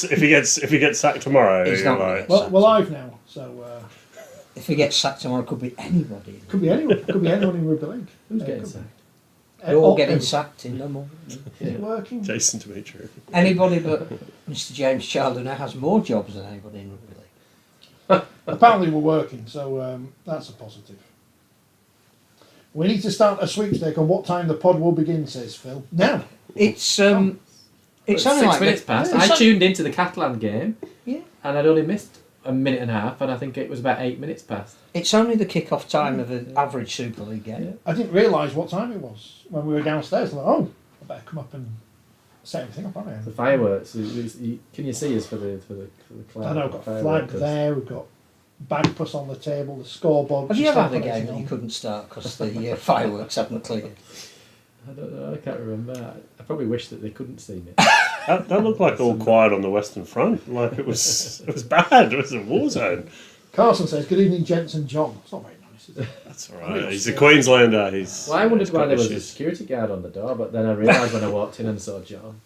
If he gets sacked tomorrow, He's not like, sacked. We're live now, so if he gets sacked tomorrow, it could be anybody. could be anyone. Could be anyone in rugby league. Who's getting sacked? They're all getting sacked in the morning. Is it working? Jason Dimitri. Anybody but Mr. James Child, who now has more jobs than anybody in rugby league. Apparently we're working, so that's a positive. We need to start a sweepstake on what time the pod will begin, says Phil. Now. It's only 6 like minutes past. Yeah, I tuned into the Catalan game, Yeah. and I'd only missed a minute and a half, and I think it was about 8 minutes past. It's only the kick-off time of an average Super League game. Yeah. I didn't realise what time it was when we were downstairs. I'm like, oh, I better come up and set everything up, haven't I? The fireworks. Can you see us for the cloud? I know, we've got a flag fireworks? there, we've got bagpuss on the table, the scoreboard. Have which you is ever had a starting game that you couldn't start because the fireworks haven't cleared? I don't know. I can't remember. I probably wish that they couldn't see me. That looked like all quiet on the Western Front. Like it was bad. It was a war zone. Carson says, good evening, gents and John. It's not very nice, is it? That's all right. He's a Queenslander. He's. Well, I wondered he's why got there was a issues. security guard on the door, but then I realised when I walked in and saw John.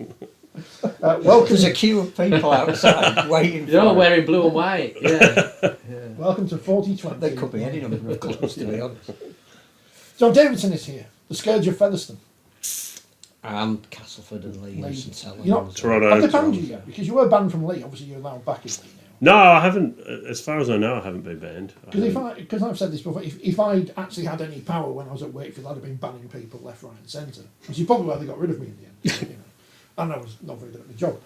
Welcome, There's a queue of people outside waiting They're all for it. wearing blue and white. Yeah. welcome to 4020. There could be any number of clubs, to be honest. John Davidson is here, the Scourge of Featherstone. And Castleford and Leeds and Leeds. Salford. You're not- Toronto. Have they banned you yet? Because you were banned from Lee. Obviously, you're now back in Lee now. No, I haven't. As far as I know, I haven't been banned. Because I've said this before, if I'd actually had any power when I was at Wakefield, I'd have been banning people left, right, and centre. Which is probably why they got rid of me in the end. You know. And I was not very good at the job.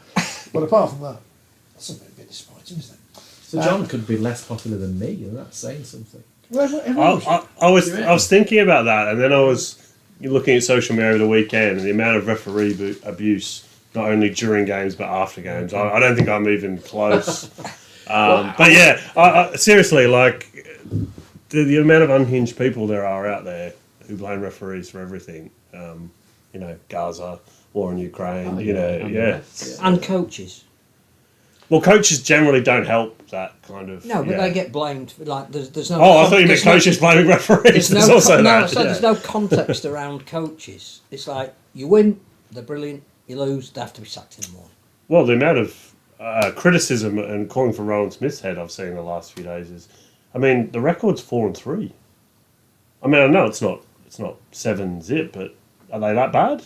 But apart from that, that's a bit disappointing, isn't it? So John could be less popular than me, and that's saying something. Well, everyone should. I was thinking about that, and then I was looking at social media over the weekend, and the amount of referee abuse, not only during games but after games. I don't think I'm even close. But yeah, I seriously, like the amount of unhinged people there are out there who blame referees for everything. You know, Gaza, war in Ukraine. Yeah. And coaches. Well, coaches generally don't help that kind of. No, but yeah. they get blamed. Like there's no. Oh, I thought you meant coaches blaming referees. There's There's also that. there's no context around coaches. It's like you win, they're brilliant. You lose, they have to be sacked in the morning. Well, the amount of criticism and calling for Rowan Smith's head I've seen in the last few days is, I mean, the record's 4-3. I mean, I know it's not 7-0, but are they that bad?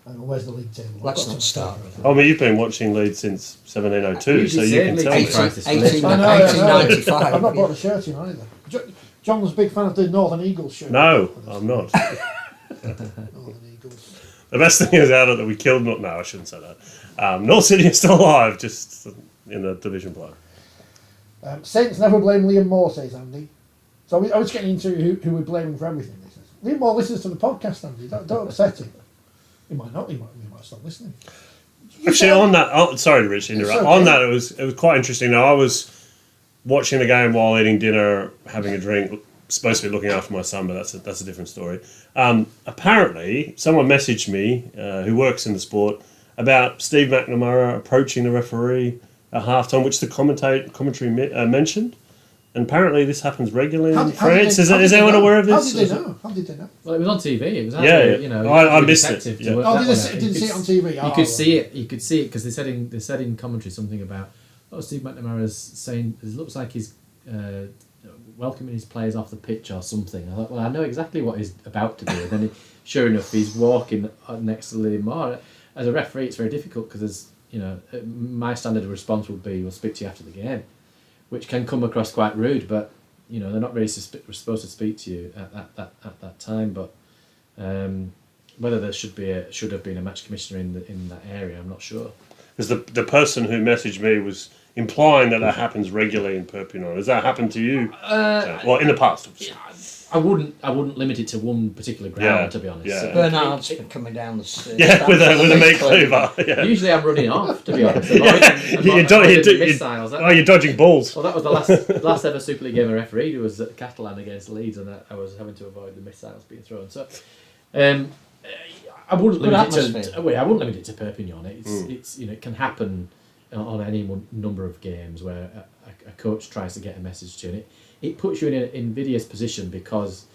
Where's the league table? Let's not start. I mean, you've been watching Leeds since 1702, so you can tell me. 1895. I've not brought a shirt in either. John's a big fan of the Northern Eagles shirt. No, I'm not. Northern Eagles. The best thing is out of that we killed. No, I shouldn't say that. North City is still alive, just in the division below. Saints never blame Liam Moore, says Andy. So I was getting into who we're blaming for everything. He says. Liam Moore listens to the podcast, Andy. Don't upset him. He might not. He might stop listening. Actually, on that, sorry, Rich, to interrupt. okay. On that, it was quite interesting. Now, I was watching the game while eating dinner, having a drink, supposed to be looking after my son, but that's a different story. Apparently, someone messaged me who works in the sport about Steve McNamara approaching the referee at halftime, which the commentary mentioned. And apparently, this happens regularly in France. Is anyone aware of this? How did they know? Well, it was on TV. It was Yeah, you know. I you missed detective it, to yeah. work Oh, that did one they out. didn't see it on TV? You could see it. You could see it because they said in commentary something about Steve McNamara's saying it looks like he's welcoming his players off the pitch or something. I thought, well, I know exactly what he's about to do. And then, sure enough, he's walking next to Liam Moore. As a referee, it's very difficult because my standard of response would be, "We'll speak to you after the game," which can come across quite rude, but. You know, they're not really supposed to speak to you at that time, but whether there should have been a match commissioner in that area, I'm not sure. Because the person who messaged me was implying that happens regularly in Perpignan. Has that happened to you? Well, in the past, obviously. I wouldn't limit it to one particular ground, to be honest. Yeah. Bernard's been coming down the stairs. Yeah, with a meat cleaver. Yeah. Usually I'm running off, to be honest. Missiles. You're dodging balls. Well, that was the last ever Super League game I refereed. It was at Catalan against Leeds, and I was having to avoid the missiles being thrown. So, I wouldn't limit it to Perpignan. It's it can happen on any number of games where a coach tries to get a message to you, and it puts you in an invidious position because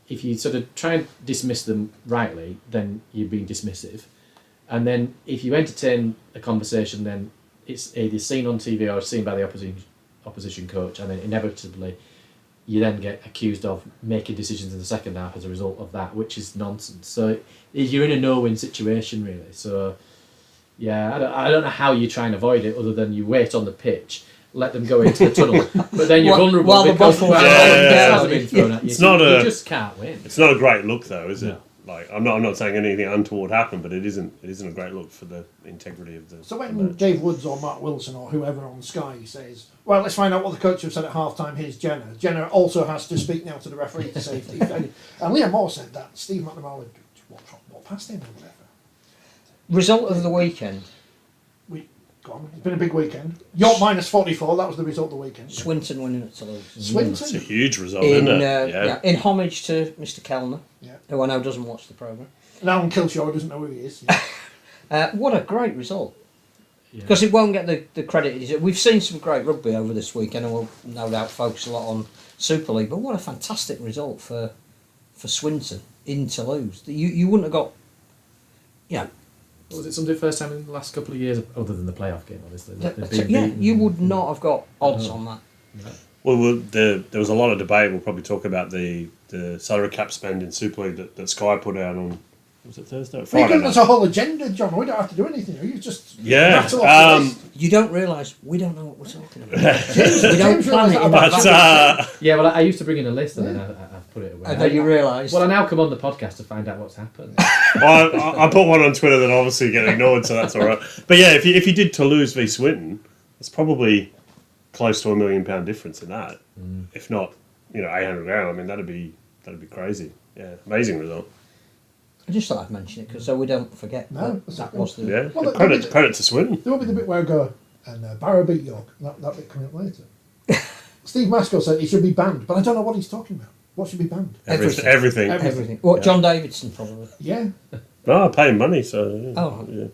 if you sort of try and dismiss them rightly, then you're being dismissive, and then if you entertain a conversation, then it's either seen on TV or seen by the opposition coach, and then inevitably you then get accused of making decisions in the second half as a result of that, which is nonsense. So you're in a no-win situation, really. So, yeah, I don't know how you try and avoid it other than you wait on the pitch, let them go into the tunnel, but then you're vulnerable while the because bottle has been thrown at you. You just can't win. It's not a great look, though, is it? No. Like, I'm not saying anything untoward happened, but it isn't a great look for the integrity of the. So when Dave Woods or Mark Wilson or whoever on Sky says, "Well, let's find out what the coach have said at half time. Here's Jenna." Jenna also has to speak now to the referee to say if any. And Liam Moore said that Steve McNamara would walk past him or whatever. Result of the weekend. It's been a big weekend. York -44. That was the result of the weekend. Swinton winning at Toulouse. Swinton. It's a huge result, isn't it? In homage to Mr. Kellner, Yeah. who I know doesn't watch the programme. And Alan Kilshaw doesn't know who he is. Yeah. What a great result. Because it won't get the credit. We've seen some great rugby over this weekend, and we'll no doubt focus a lot on Super League, but what a fantastic result for Swinton in Toulouse. You wouldn't have got... Was it something first time in the last couple of years, other than the playoff game, obviously? You would not have got odds on that. Well, there was a lot of debate. We'll probably talk about the salary cap spend in Super League that Sky put out on, was it Thursday? Friday night. There's a whole agenda, John. We don't have to do anything. You just rattle off the list. You don't realise we don't know what we're talking about. We don't plan it in advance. Yeah, well, I used to bring in a list and then I've put it away. And then you realise... Well, I now come on the podcast to find out what's happened. Well, I put one on Twitter that obviously get ignored, so that's all right. But yeah, if you did Toulouse v Swinton, it's probably close to £1 million difference in that. If not, 800 grand. I mean, that'd be crazy. Yeah, amazing result. I just thought I'd mention it because so we don't forget that was the... Yeah, Well, credit to Swinton. There will be the bit where I go, and Barrow beat York. That bit coming up later. Steve Masco said he should be banned, but I don't know what he's talking about. What should be banned? Everything. What, John Davidson probably? Yeah. No, I pay him money, so... Yeah. Oh. Yeah.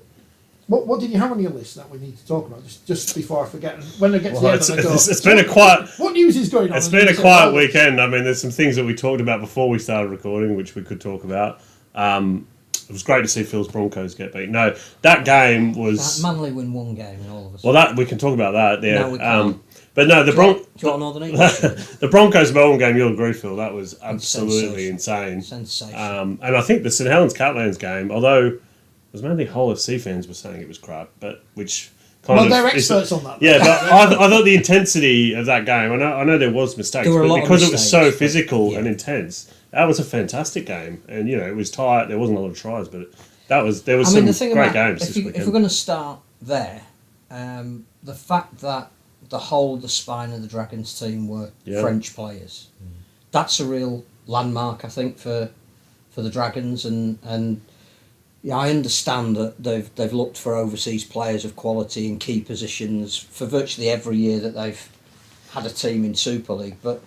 What did you have on your list that we need to talk about? Just before I forget. When I get to the end, I go, it's been a quiet... What news is going on? It's been a quiet weekend. I mean, there's some things that we talked about before we started recording, which we could talk about. It was great to see Phil's Broncos get beat. No, that game was... Manly win one game in all of us. Well, we can talk about that. Yeah. No, we can't. But no, Do you want Northern English? the Broncos Melbourne game, you'll agree, Phil, that was absolutely insane. Sensational. And I think the St Helens Catalans game, although it was mainly Hull FC fans were saying it was crap, but which kind of... Well, they're experts on that. Yeah, but I thought the intensity of that game, I know there was mistakes, but because it was so physical and intense, that was a fantastic game. And, it was tight, there wasn't a lot of tries, but there was some great games this weekend. If we're going to start there, the fact that the spine of the Dragons team were French players, that's a real landmark, I think, for the Dragons, and I understand that they've looked for overseas players of quality in key positions for virtually every year that they've had a team in Super League, but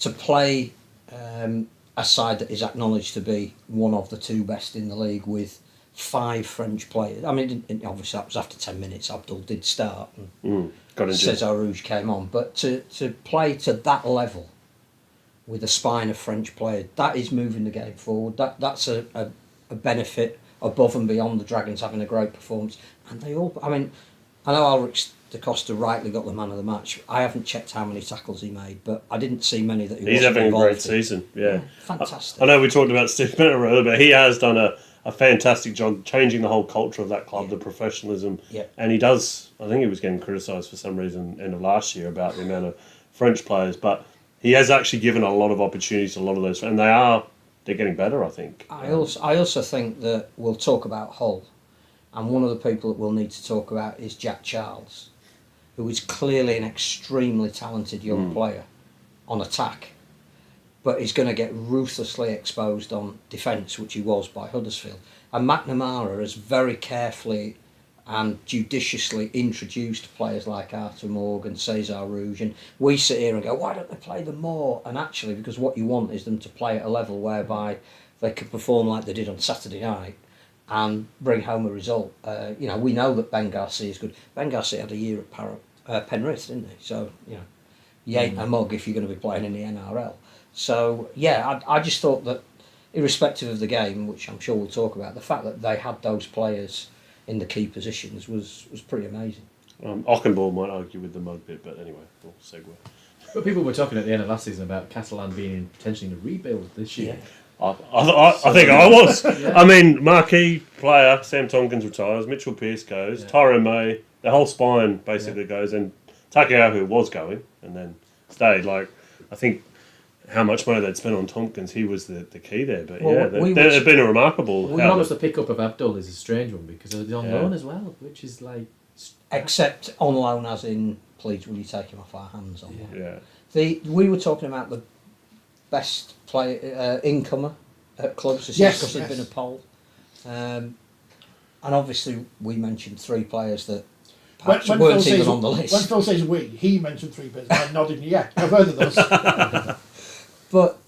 to play a side that is acknowledged to be one of the two best in the league with 5 French players. I mean, obviously that was after 10 minutes. Abdul did start and Cesar Rouge came on, but to play to that level with a spine of French players, that is moving the game forward. That's a benefit above and beyond the Dragons having a great performance. And they all... I mean, I know Ulrich Da Costa rightly got the man of the match. I haven't checked how many tackles he made, but I didn't see many that he wasn't He's having a great in. season, yeah. Fantastic. I know we talked about Steve Bennett earlier, but he has done a fantastic job changing the whole culture of that club, the professionalism. Yeah. And he does... I think he was getting criticised for some reason end of last year about the amount of French players, but he has actually given a lot of opportunities to a lot of those, and they're getting better, I think. I also think that we'll talk about Hull, and one of the people that we'll need to talk about is Jack Charles, who is clearly an extremely talented young player on attack, but he's going to get ruthlessly exposed on defence, which he was by Huddersfield. And McNamara has very carefully and judiciously introduced players like Arthur Morgan, Cesar Rouge, and we sit here and go, why don't they play them more? And actually, because what you want is them to play at a level whereby they can perform like they did on Saturday night and bring home a result. We know that Ben Garcia is good. Ben Garcia had a year at Penrith, didn't he? So, you ain't a mug if you're going to be playing in the NRL. So, I just thought that, irrespective of the game, which I'm sure we'll talk about, the fact that they had those players in the key positions was pretty amazing. Ockenball might argue with the mug bit, but anyway, we'll segue. But people were talking at the end of last season about Catalan being potentially in a rebuild this year. I think I was. I mean, marquee player Sam Tompkins retires, Mitchell Pearce goes, Tyrone May, the whole spine basically goes, and Takeahu was going and then stayed. Like, I think how much money they'd spent on Tompkins, he was the key there. But they've been a remarkable. The pickup of Abdul is a strange one because he's on loan as well, which is like. Except on loan, as in, please, will you take him off our hands on loan? Yeah. We were talking about the best player incomer at clubs this year because there'd been a poll, and obviously we mentioned 3 players that perhaps weren't even on the list. When Phil says we, he mentioned 3 players. I'm nodding. Yeah, I've heard of those. But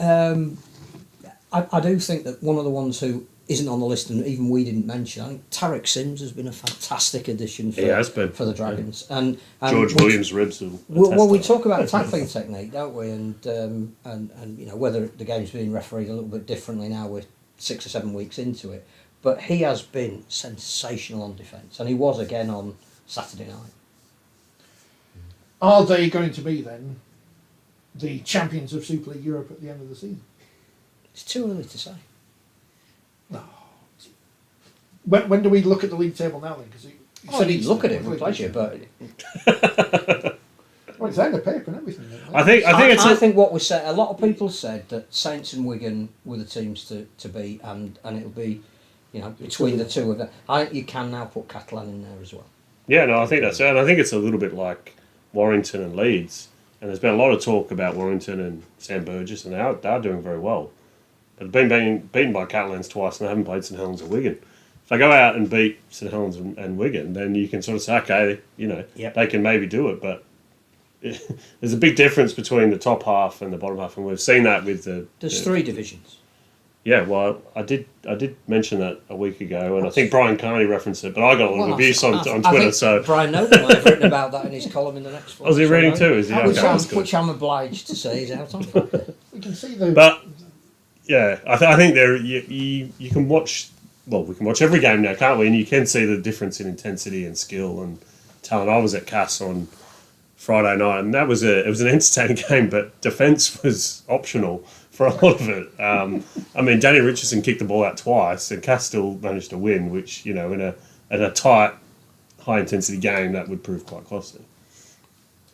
I do think that one of the ones who isn't on the list, and even we didn't mention, I think Tarek Sims has been a fantastic addition for the Dragons. And George Williams' ribs. We talk about tackling technique, don't we? And you know, whether the game's being refereed a little bit differently now, we're 6 or 7 weeks into it. But he has been sensational on defence, and he was again on Saturday night. Are they going to be then the champions of Super League Europe at the end of the season? It's too early to say. No. When do we look at the league table now then? Because you look at it with pleasure, but well, it's on the paper and everything. I think what we said. A lot of people said that Saints and Wigan were the teams to beat, and it'll be, you know, between the two of them. I think you can now put Catalan in there as well. Yeah, no, I think that's it. And I think it's a little bit like Warrington and Leeds. And there's been a lot of talk about Warrington and Sam Burgess, and they're doing very well. But they've been beaten by Catalans twice, and they haven't played St Helens or Wigan. If they go out and beat St Helens and Wigan, then you can sort of say, okay, you know, they can maybe do it. But there's a big difference between the top half and the bottom half, and we've seen that with the... There's 3 divisions. Yeah, well, I did mention that a week ago, and I think Brian Carney referenced it, but I got a lot of abuse on Twitter. I think so Brian Noble might have written about that in his column in the next one. Was he reading too? Is he? Which I'm obliged to say is out on. We can see the... But yeah, I think there you can watch. Well, we can watch every game now, can't we? And you can see the difference in intensity and skill and talent. I was at Cass on Friday night, and it was an entertaining game, but defence was optional for a lot of it. I mean, Danny Richardson kicked the ball out twice, and Cass still managed to win, which, you know, in a tight, high intensity game, that would prove quite costly.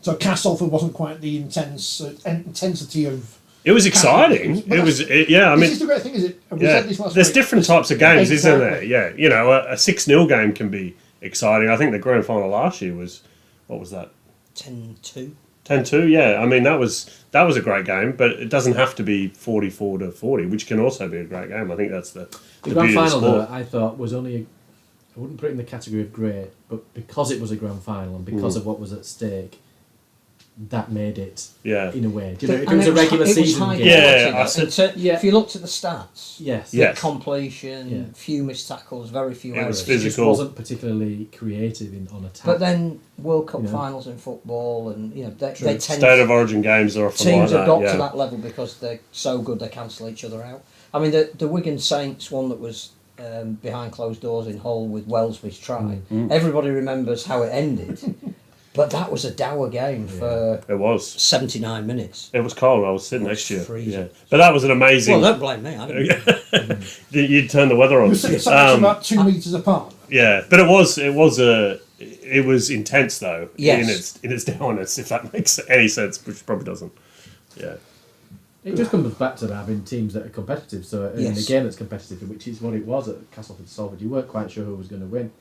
So Castleford wasn't quite the intensity of. It was exciting. I mean, this is the great thing, is it? There's different types of games, isn't there? Yeah, you know, a 6-0 game can be exciting. I think the grand final last year was, what was that? 10-2. 10-2, yeah. I mean, that was a great game, but it doesn't have to be 44-40, which can also be a great game. I think that's the grand final, though, I thought was only. I wouldn't put it in the category of great, but because it was a grand final and because of what was at stake, that made it, in a way. Do you know, if it was a regular season game. If you looked at the stats, yes. Completion, few missed tackles, very few errors. It was physical. It just wasn't particularly creative on attack. But then World Cup finals in football, and you know they tend State of Origin games are often teams like have got to that level because they're so good they cancel each other out. I mean, the Wigan Saints one that was behind closed doors in Hull with Wellesby's try. Everybody remembers how it ended. But that was a dour game for it was 79 minutes. It was cold. I was sitting next to you. Freezing. Yeah. But that was an amazing... Well, don't blame me. I didn't. You'd turn the weather on. You were sitting about 2 metres apart. Yeah, but it was intense though. Yes. In its dourness, if that makes any sense, which probably doesn't. Yeah. It just comes back to having teams that are competitive. So in a game that's competitive, which is what it was at Castleford and Salford, you weren't quite sure who was going to win.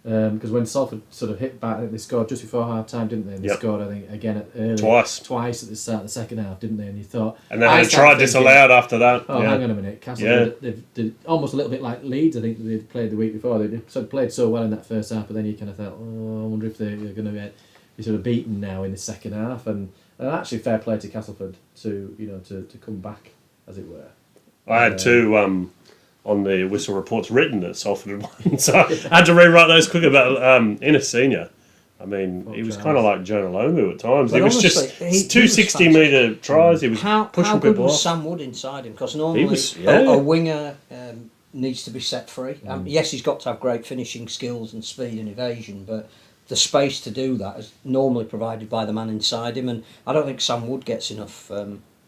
Because when Salford sort of hit back, I think they scored just before half time, didn't they? And they scored, I think, again twice at the start of the second half, didn't they? And you thought, and then they tried disallowed after that. Oh, hang on a minute, Castleford did almost a little bit like Leeds. I think they'd played the week before. They sort of played so well in that first half, but then you kind of thought, I wonder if they're going to be sort of beaten now in the second half. And actually, fair play to Castleford to come back, as it were. I had two. On the whistle reports written that Salford had won, so I had to rewrite those quick about Innes Senior. I mean, he was kind of like Jonah Lomu at times. It was honestly, just 2 60-metre tries. He was pushing how good people was off. Sam Wood inside him? Because normally a winger needs to be set free. Yes, he's got to have great finishing skills and speed and evasion, but the space to do that is normally provided by the man inside him, and I don't think Sam Wood gets enough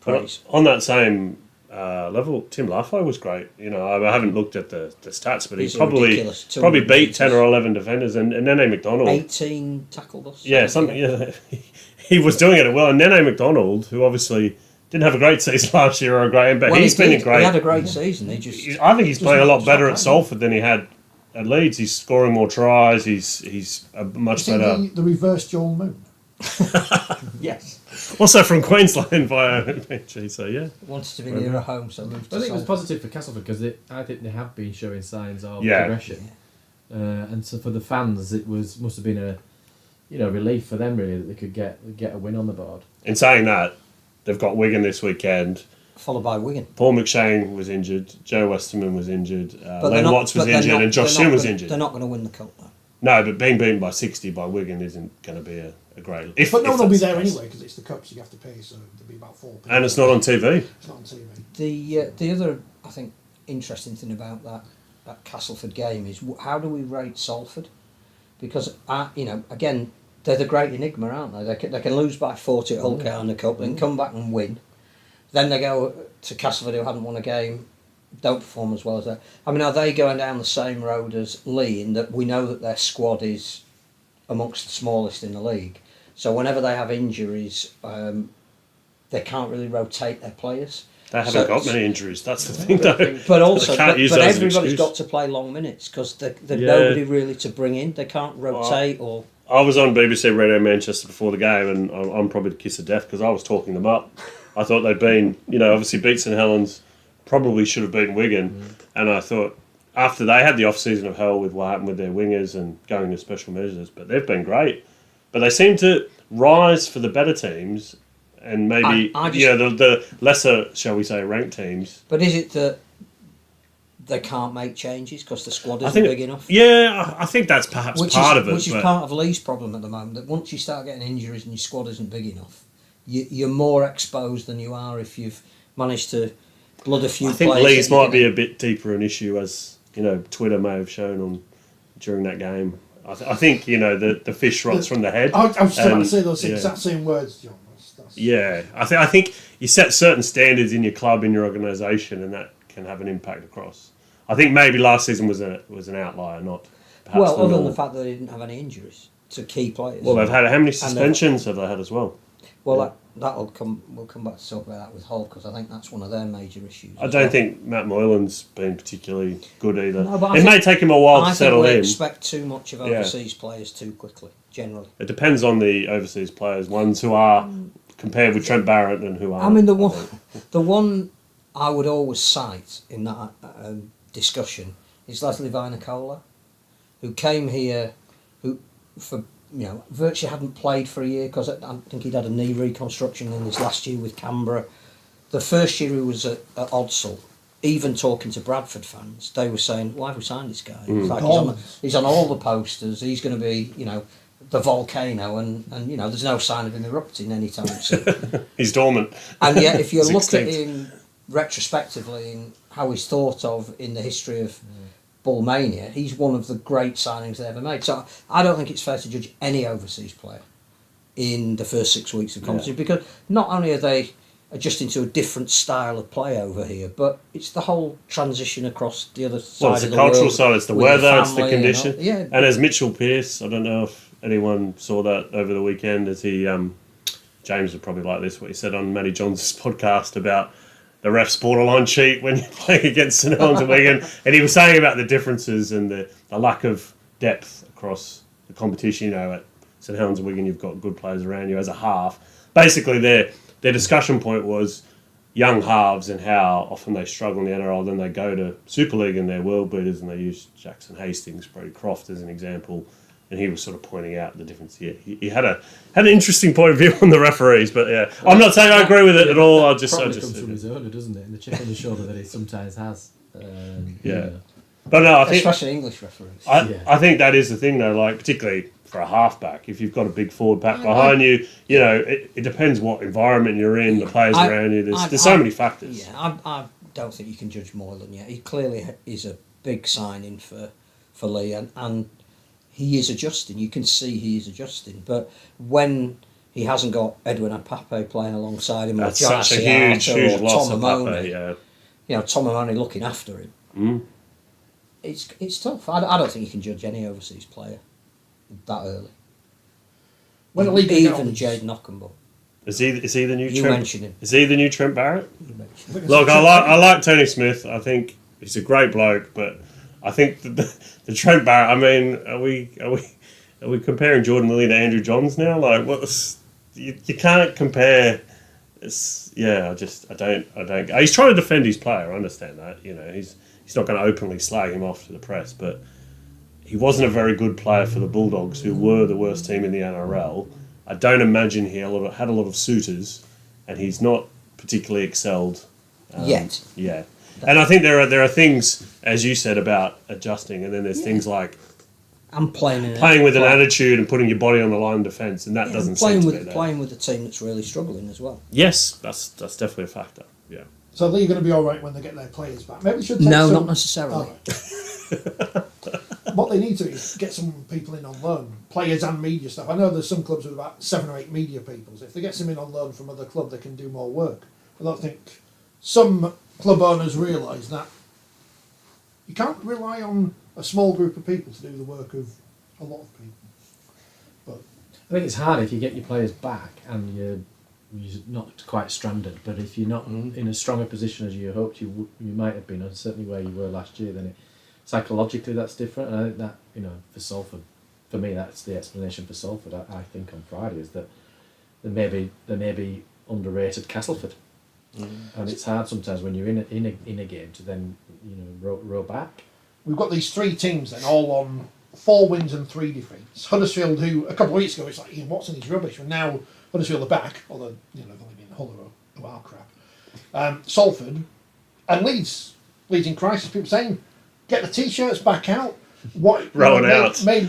praise. On that same level, Tim Larfo was great. You know, I haven't looked at the stats, but He's he probably beat 10 or 11 defenders, and Nene McDonald 18 tackle busts. Yeah, something. Yeah, he was doing it well, and Nene McDonald, who obviously didn't have a great season last year or a great, but he's been great. He had a great season. I think he's playing a lot better at Salford than he had at Leeds. He's scoring more tries. He's a much better. The reverse Joel Moon. Yes. Also from Queensland via PG, so yeah. Wanted to be nearer home, so moved to I think it was Salford. positive for Castleford because I think they have been showing signs of progression, and so for the fans, it must have been a relief for them really that they could get a win on the board. In saying that, they've got Wigan this weekend. Followed by Wigan. Paul McShane was injured. Joe Westerman was injured. Len Watts was injured, and Josh Sim was injured. They're not going to win the cup though. No, but being beaten by 60 by Wigan isn't going to be a great. But no one will be there anyway because it's the cup, so you have to pay. So there'll be about 4 people. And it's not on TV. It's not on TV. The other I think interesting thing about that Castleford game is how do we rate Salford? Because again they're the great enigma, aren't they? They can lose by 40 at Hull County Cup, then come back and win. Then they go to Castleford, who haven't won a game, don't perform as well as that. I mean, are they going down the same road as Lee in that we know that their squad is amongst the smallest in the league? So whenever they have injuries, they can't really rotate their players. They haven't got many injuries, that's the thing though. But also, but everybody's got to play long minutes because there's nobody really to bring in. They can't rotate or... I was on BBC Radio Manchester before the game, and I'm probably the kiss of death because I was talking them up. I thought they'd been, obviously beat St Helens, probably should have beaten Wigan, and I thought after they had the off-season of hell with what happened with their wingers and going to special measures, but they've been great. But they seem to rise for the better teams and maybe the lesser, shall we say, ranked teams. But is it that they can't make changes because the squad isn't big enough? Yeah, I think that's perhaps part of it. Which is part of Lee's problem at the moment, that once you start getting injuries and your squad isn't big enough, you're more exposed than you are if you've managed to blood a few players. I think Lee's might be a bit deeper an issue, as Twitter may have shown during that game. I think the fish rots from the head. I was just about to say those exact same words, John. Yeah, I think you set certain standards in your club, in your organisation, and that can have an impact across. I think maybe last season was an outlier, not perhaps. Well, other than the fact that they didn't have any injuries to key players. Well, they've had how many suspensions have they had as well? Well, we'll come back to talk about that with Hull because I think that's one of their major issues. I don't think Matt Moylan's been particularly good either. No, it may take him a while to settle in. I expect too much of overseas players too quickly, generally. It depends on the overseas players, ones who are compared with Trent Barrett and who are. I mean, the one I would always cite in that discussion is Leslie Vinocola, who came here, virtually hadn't played for a year because I think he'd had a knee reconstruction in his last year with Canberra. The first year he was at Odsal, even talking to Bradford fans, they were saying, "Why have we signed this guy? It's like he's on all the posters. He's going to be, the volcano, and there's no sign of him erupting anytime soon." He's dormant. And yet, if you look extinct. at him retrospectively in how he's thought of in the history of Bullmania, he's one of the great signings they ever made. So I don't think it's fair to judge any overseas player in the first 6 weeks of competition because not only are they adjusting to a different style of play over here, but it's the whole transition across the other side of the world. It's the cultural side, it's the weather, it's the condition. And as Mitchell Pearce, I don't know if anyone saw that over the weekend, as he, James would probably like this, what he said on Matty Johnson's podcast about the refs borderline cheat when you're playing against St Helens and Wigan, and he was saying about the differences and the lack of depth across the competition. At St Helens and Wigan, you've got good players around you as a half. Basically, their discussion point was young halves and how often they struggle in the NRL. Then they go to Super League and they're world beaters, and they use Jackson Hastings, Brody Croft as an example. And he was sort of pointing out the difference here. He had an interesting point of view on the referees, but yeah, I'm not saying I agree with it at all. I just comes from his owner, doesn't it? And the chip on the shoulder that he sometimes has. But no, I think especially English referees. I think that is the thing though. Like particularly for a halfback, if you've got a big forward pack behind you, it depends what environment you're in, the players around you. There's so many factors. Yeah, I don't think you can judge Moylan yet. He clearly is a big signing for Lee, and he is adjusting. You can see he is adjusting. But when he hasn't got Edwin Apape playing alongside him, That's or John such a huge or loss Tom of Amone, Pape, yeah. Tom Amone looking after him. It's tough. I don't think you can judge any overseas player that early. When the league Even Jade Knockenbull. Is he the new You Trent? mentioned him. Is he the new Trent Barrett? You mentioned him. Look, I like Tony Smith. I think he's a great bloke, but I think the Trent Barrett. I mean, are we comparing Jordan Lilly to Andrew Johns now? Like, you can't compare. I don't. He's trying to defend his player. I understand that. He's not going to openly slag him off to the press, but he wasn't a very good player for the Bulldogs, who were the worst team in the NRL. I don't imagine he had a lot of suitors, and he's not particularly excelled yet. Yeah, and I think there are things, as you said, about adjusting, and then there's things like I'm playing with an attitude and putting your body on the line of defence, and that doesn't seem to be there. Playing with a team that's really struggling as well. Yes, that's definitely a factor. Yeah. So they're going to be all right when they get their players back. Maybe we should. Not necessarily. What they need to do is get some people in on loan, players and media stuff. I know there's some clubs with about 7 or 8 media people. If they get some in on loan from other clubs, they can do more work. I don't think some club owners realise that you can't rely on a small group of people to do the work of a lot of people. But I think it's hard if you get your players back and you're not quite stranded. But if you're not in as strong a position as you hoped you might have been, and certainly where you were last year, then psychologically that's different. And I think that for Salford, for me, that's the explanation for Salford. I think on Friday is that they may be underrated Castleford, and it's hard sometimes when you're in a game to then row back. we've got these 3 teams then, all on 4 wins and 3 defeats. Huddersfield, who a couple of weeks ago it's like Ian Watson, he's rubbish, and now Huddersfield are back, although they've only been Hull who are crap. Salford and Leeds in crisis. People saying, get the t-shirts back out. Made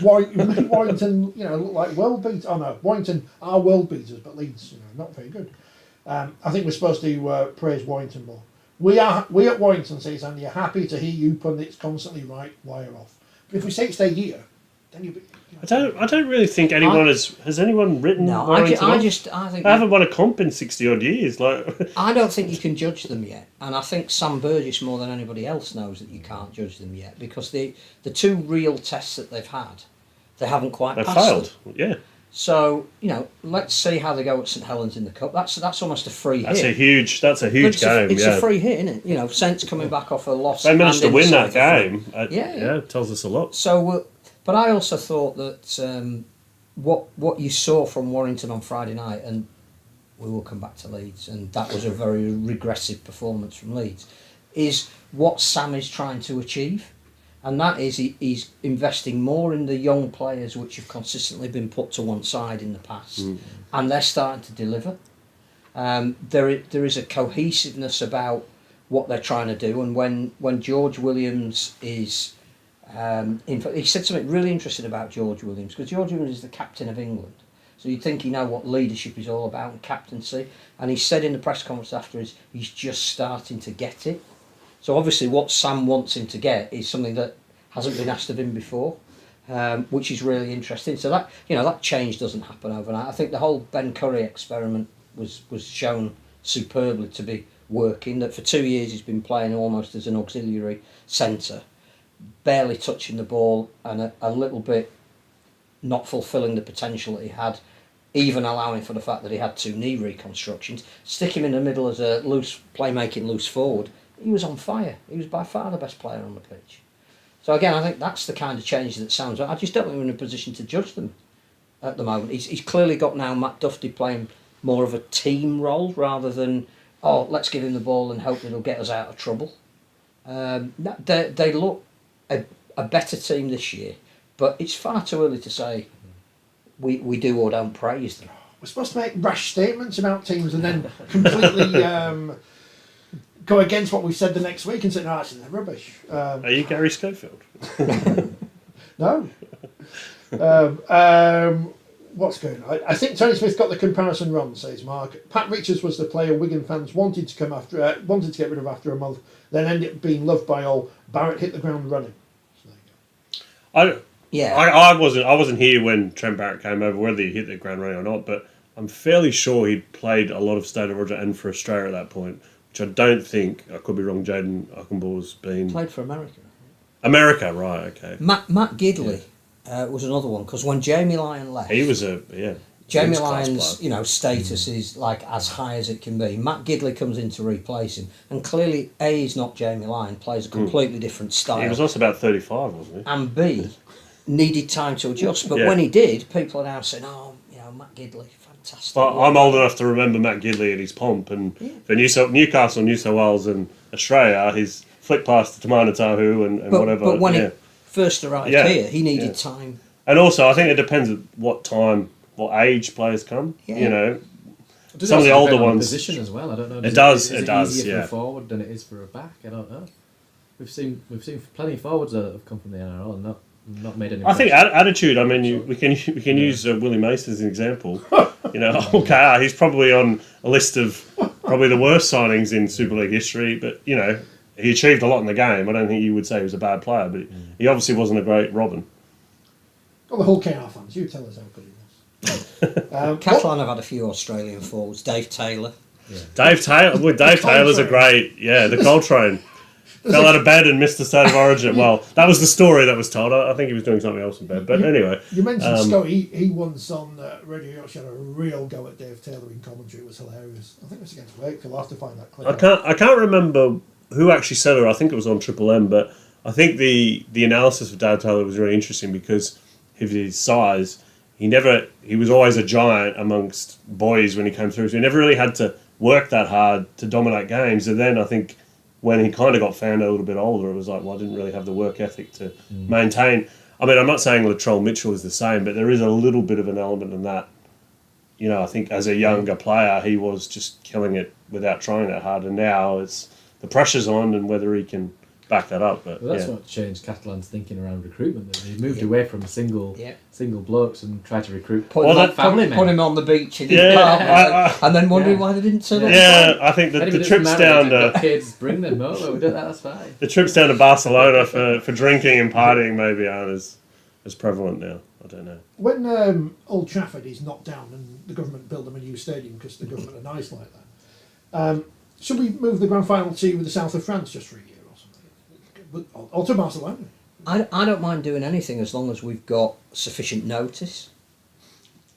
Warrington, look like world beaters. Oh no, Warrington are world beaters, but Leeds, not very good. I think we're supposed to praise Warrington more. We at Warrington, says Andy, are happy to hear you pundits constantly write wire off. But if we say it's their year, then you'll be. I don't really think anyone has anyone written. No, Warrington I think they haven't won a comp in 60 odd years. I don't think you can judge them yet, and I think Sam Burgess more than anybody else knows that you can't judge them yet because the 2 real tests that they've had, they haven't quite They've passed failed. them. Yeah. So let's see how they go at St Helens in the cup. That's almost a free hit. That's a huge game. It's a free hit, isn't it? Saints coming back off a loss. They managed to win that game. It tells us a lot. So, but I also thought that what you saw from Warrington on Friday night, and we will come back to Leeds, and that was a very regressive performance from Leeds, is what Sam is trying to achieve. And that is he's investing more in the young players which have consistently been put to one side in the past. And they're starting to deliver. There is a cohesiveness about what they're trying to do. And when George Williams is... in fact, he said something really interesting about George Williams, because George Williams is the captain of England. So you'd think you know what leadership is all about and captaincy. And he said in the press conference after he's just starting to get it. So obviously what Sam wants him to get is something that hasn't been asked of him before, which is really interesting. So that change doesn't happen overnight. I think the whole Ben Curry experiment was shown superbly to be working, that for 2 years he's been playing almost as an auxiliary centre, barely touching the ball and a little bit not fulfilling the potential that he had, even allowing for the fact that he had 2 knee reconstructions. Stick him in the middle as a loose forward. He was on fire. He was by far the best player on the pitch. So again, I think that's the kind of change that sounds. I just don't think we're in a position to judge them at the moment. He's clearly got now Matt Duffy playing more of a team role rather than let's give him the ball and hope it'll get us out of trouble. They look a better team this year, but it's far too early to say we do or don't praise them. We're supposed to make rash statements about teams and then completely go against what we've said the next week and say, no, actually, they're rubbish. Are you Gary Schofield? No. What's going on? I think Tony Smith got the comparison wrong, says Mark. Pat Richards was the player Wigan fans wanted to get rid of after a month, then ended up being loved by all. Barrett hit the ground running. So there you go. Yeah. I wasn't here when Trent Barrett came over, whether he hit the ground running or not, but I'm fairly sure he'd played a lot of State of Origin and for Australia at that point, which I don't think, I could be wrong, Jaden Ockenball's been... Played for America. America, right, okay. Matt Gidley was another one, because when Jamie Lyon left... He was Jamie Lyon's, status is like as high as it can be. Matt Gidley comes in to replace him, and clearly A, he's not Jamie Lyon, plays a completely different style. He was also about 35, wasn't he? And B, needed time to adjust. But Yeah. when he did, people are now saying, Matt Gidley, fantastic. But I'm old enough to remember Matt Gidley at his pomp, and for Newcastle, New South Wales and Australia, his flick past to Tamana Tahu and whatever. But when he first arrived here, he needed time. And also, I think it depends at what time, what age players come. Yeah. Does Some of the it also older depend on ones. position as well. I don't know. It does. Is It does. easier for Yeah. a forward than it is for a back? I don't know. We've seen plenty of forwards that have come from the NRL and not made any. I think attitude. I mean, we can use Willie Mason as an example. Okay, he's probably on a list of probably the worst signings in Super League history, but he achieved a lot in the game. I don't think you would say he was a bad player, but he obviously wasn't a great Robin. Well, the whole KR fans, you tell us how good he was. Catalan have had a few Australian forwards. Dave Taylor. Yeah. Dave Taylor's a great, the Coltrane. Fell out of bed and missed the State of Origin. Well, that was the story that was told. I think he was doing something else in bed. But anyway. You mentioned Scott. He once on Radio Yorkshire had a real go at Dave Taylor in commentary. It was hilarious. I think it was against Wakefield. I'll have to find that clip. I can't remember who actually said it. I think it was on Triple M. But I think the analysis of Dave Taylor was really interesting because of his size. He was always a giant amongst boys when he came through. So he never really had to work that hard to dominate games. And then I think when he kind of got found a little bit older, it was like, well, I didn't really have the work ethic to maintain. I mean, I'm not saying Latrell Mitchell is the same, but there is a little bit of an element in that. I think as a younger player, he was just killing it without trying that hard. And now the pressure's on and whether he can back that up. But that's what changed Catalan's thinking around recruitment. That they moved away from single blokes and tried to recruit put him on the beach in his apartment, and then wondering why they didn't turn up. Yeah, I think the trips down to kids bring them over. We do that. That's fine. The trips down to Barcelona for drinking and partying maybe aren't as prevalent now. I don't know. When Old Trafford is knocked down and the government build them a new stadium because the government are nice like that, should we move the grand final to the south of France just for a year? Or to Barcelona. I don't mind doing anything as long as we've got sufficient notice.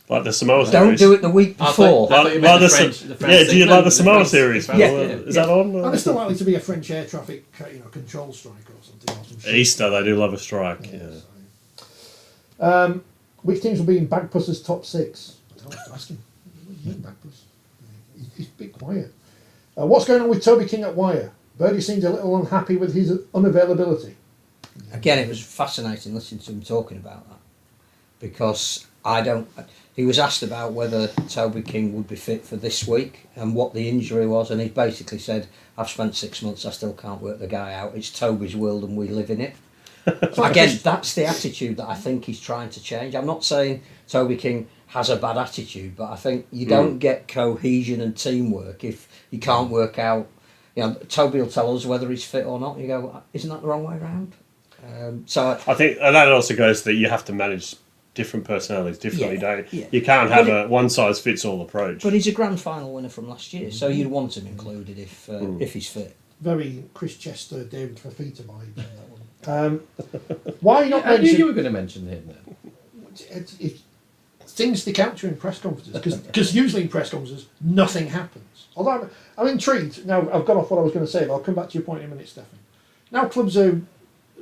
Like the Samoa series. Don't do it the week before. Do you like the Samoa series? Is that on? And there's still likely to be a French air traffic control strike or something. Easter, they do love a strike. Which teams will be in Bagpuss's top 6? I was asking. What do you mean, Bagpuss? He's a bit quiet. What's going on with Toby King at Wire? Birdie seemed a little unhappy with his unavailability. Again, it was fascinating listening to him talking about that because he was asked about whether Toby King would be fit for this week and what the injury was, and he basically said, I've spent 6 months, I still can't work the guy out. It's Toby's world and we live in it. Again, that's the attitude that I think he's trying to change. I'm not saying Toby King has a bad attitude, but I think you don't get cohesion and teamwork if you can't work out. Toby will tell us whether he's fit or not. You go, isn't that the wrong way around? I think that also goes that you have to manage different personalities differently, don't you? You can't have a one-size-fits-all approach. But he's a grand final winner from last year, so you'd want him included if he's fit. Very Chris Chester, David Fafita vibe in that one. Why not I knew mention... you were going to mention him then. Things stick out to you in press conferences, because usually in press conferences, nothing happens. Although I'm intrigued. Now, I've got off what I was going to say, but I'll come back to your point in a minute, Stefan. Now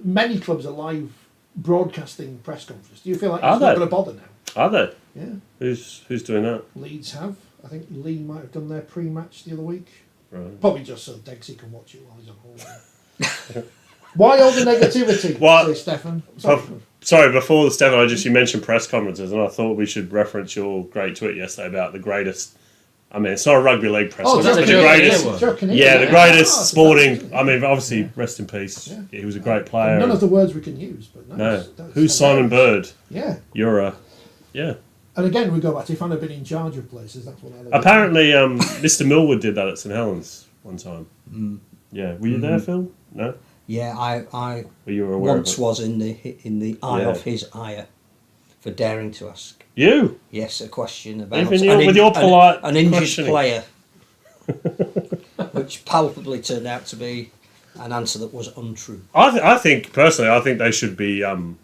many clubs are live broadcasting press conferences. Do you feel like it's not going to bother now? Are they? Yeah. Who's doing that? Leeds have. I think Lee might have done their pre-match the other week. Right. Probably just so Degsy can watch it while he's on holiday. Why all the negativity? Say Stefan. Sorry, before the Stefan, you mentioned press conferences, and I thought we should reference your great tweet yesterday about the greatest. I mean, it's not a rugby league press conference, but the greatest. The greatest sporting. I mean, obviously, rest in peace. Yeah. He was a great player. None of the words we can use, but no. Who's Simon Bird? Yeah. You're a. Yeah. And again, we go back to if I'd have been in charge of places, that's what I'd have Apparently, Mr. Millwood did that at St Helens one time. Yeah. Were you there, Phil? No? Yeah, I You were aware once of it? was in the eye Yeah. of his ire for daring to ask. You? Yes, a question about Even you, with your polite an injured questioning. player, which palpably turned out to be an answer that was untrue. I think, personally, I think they should be, well,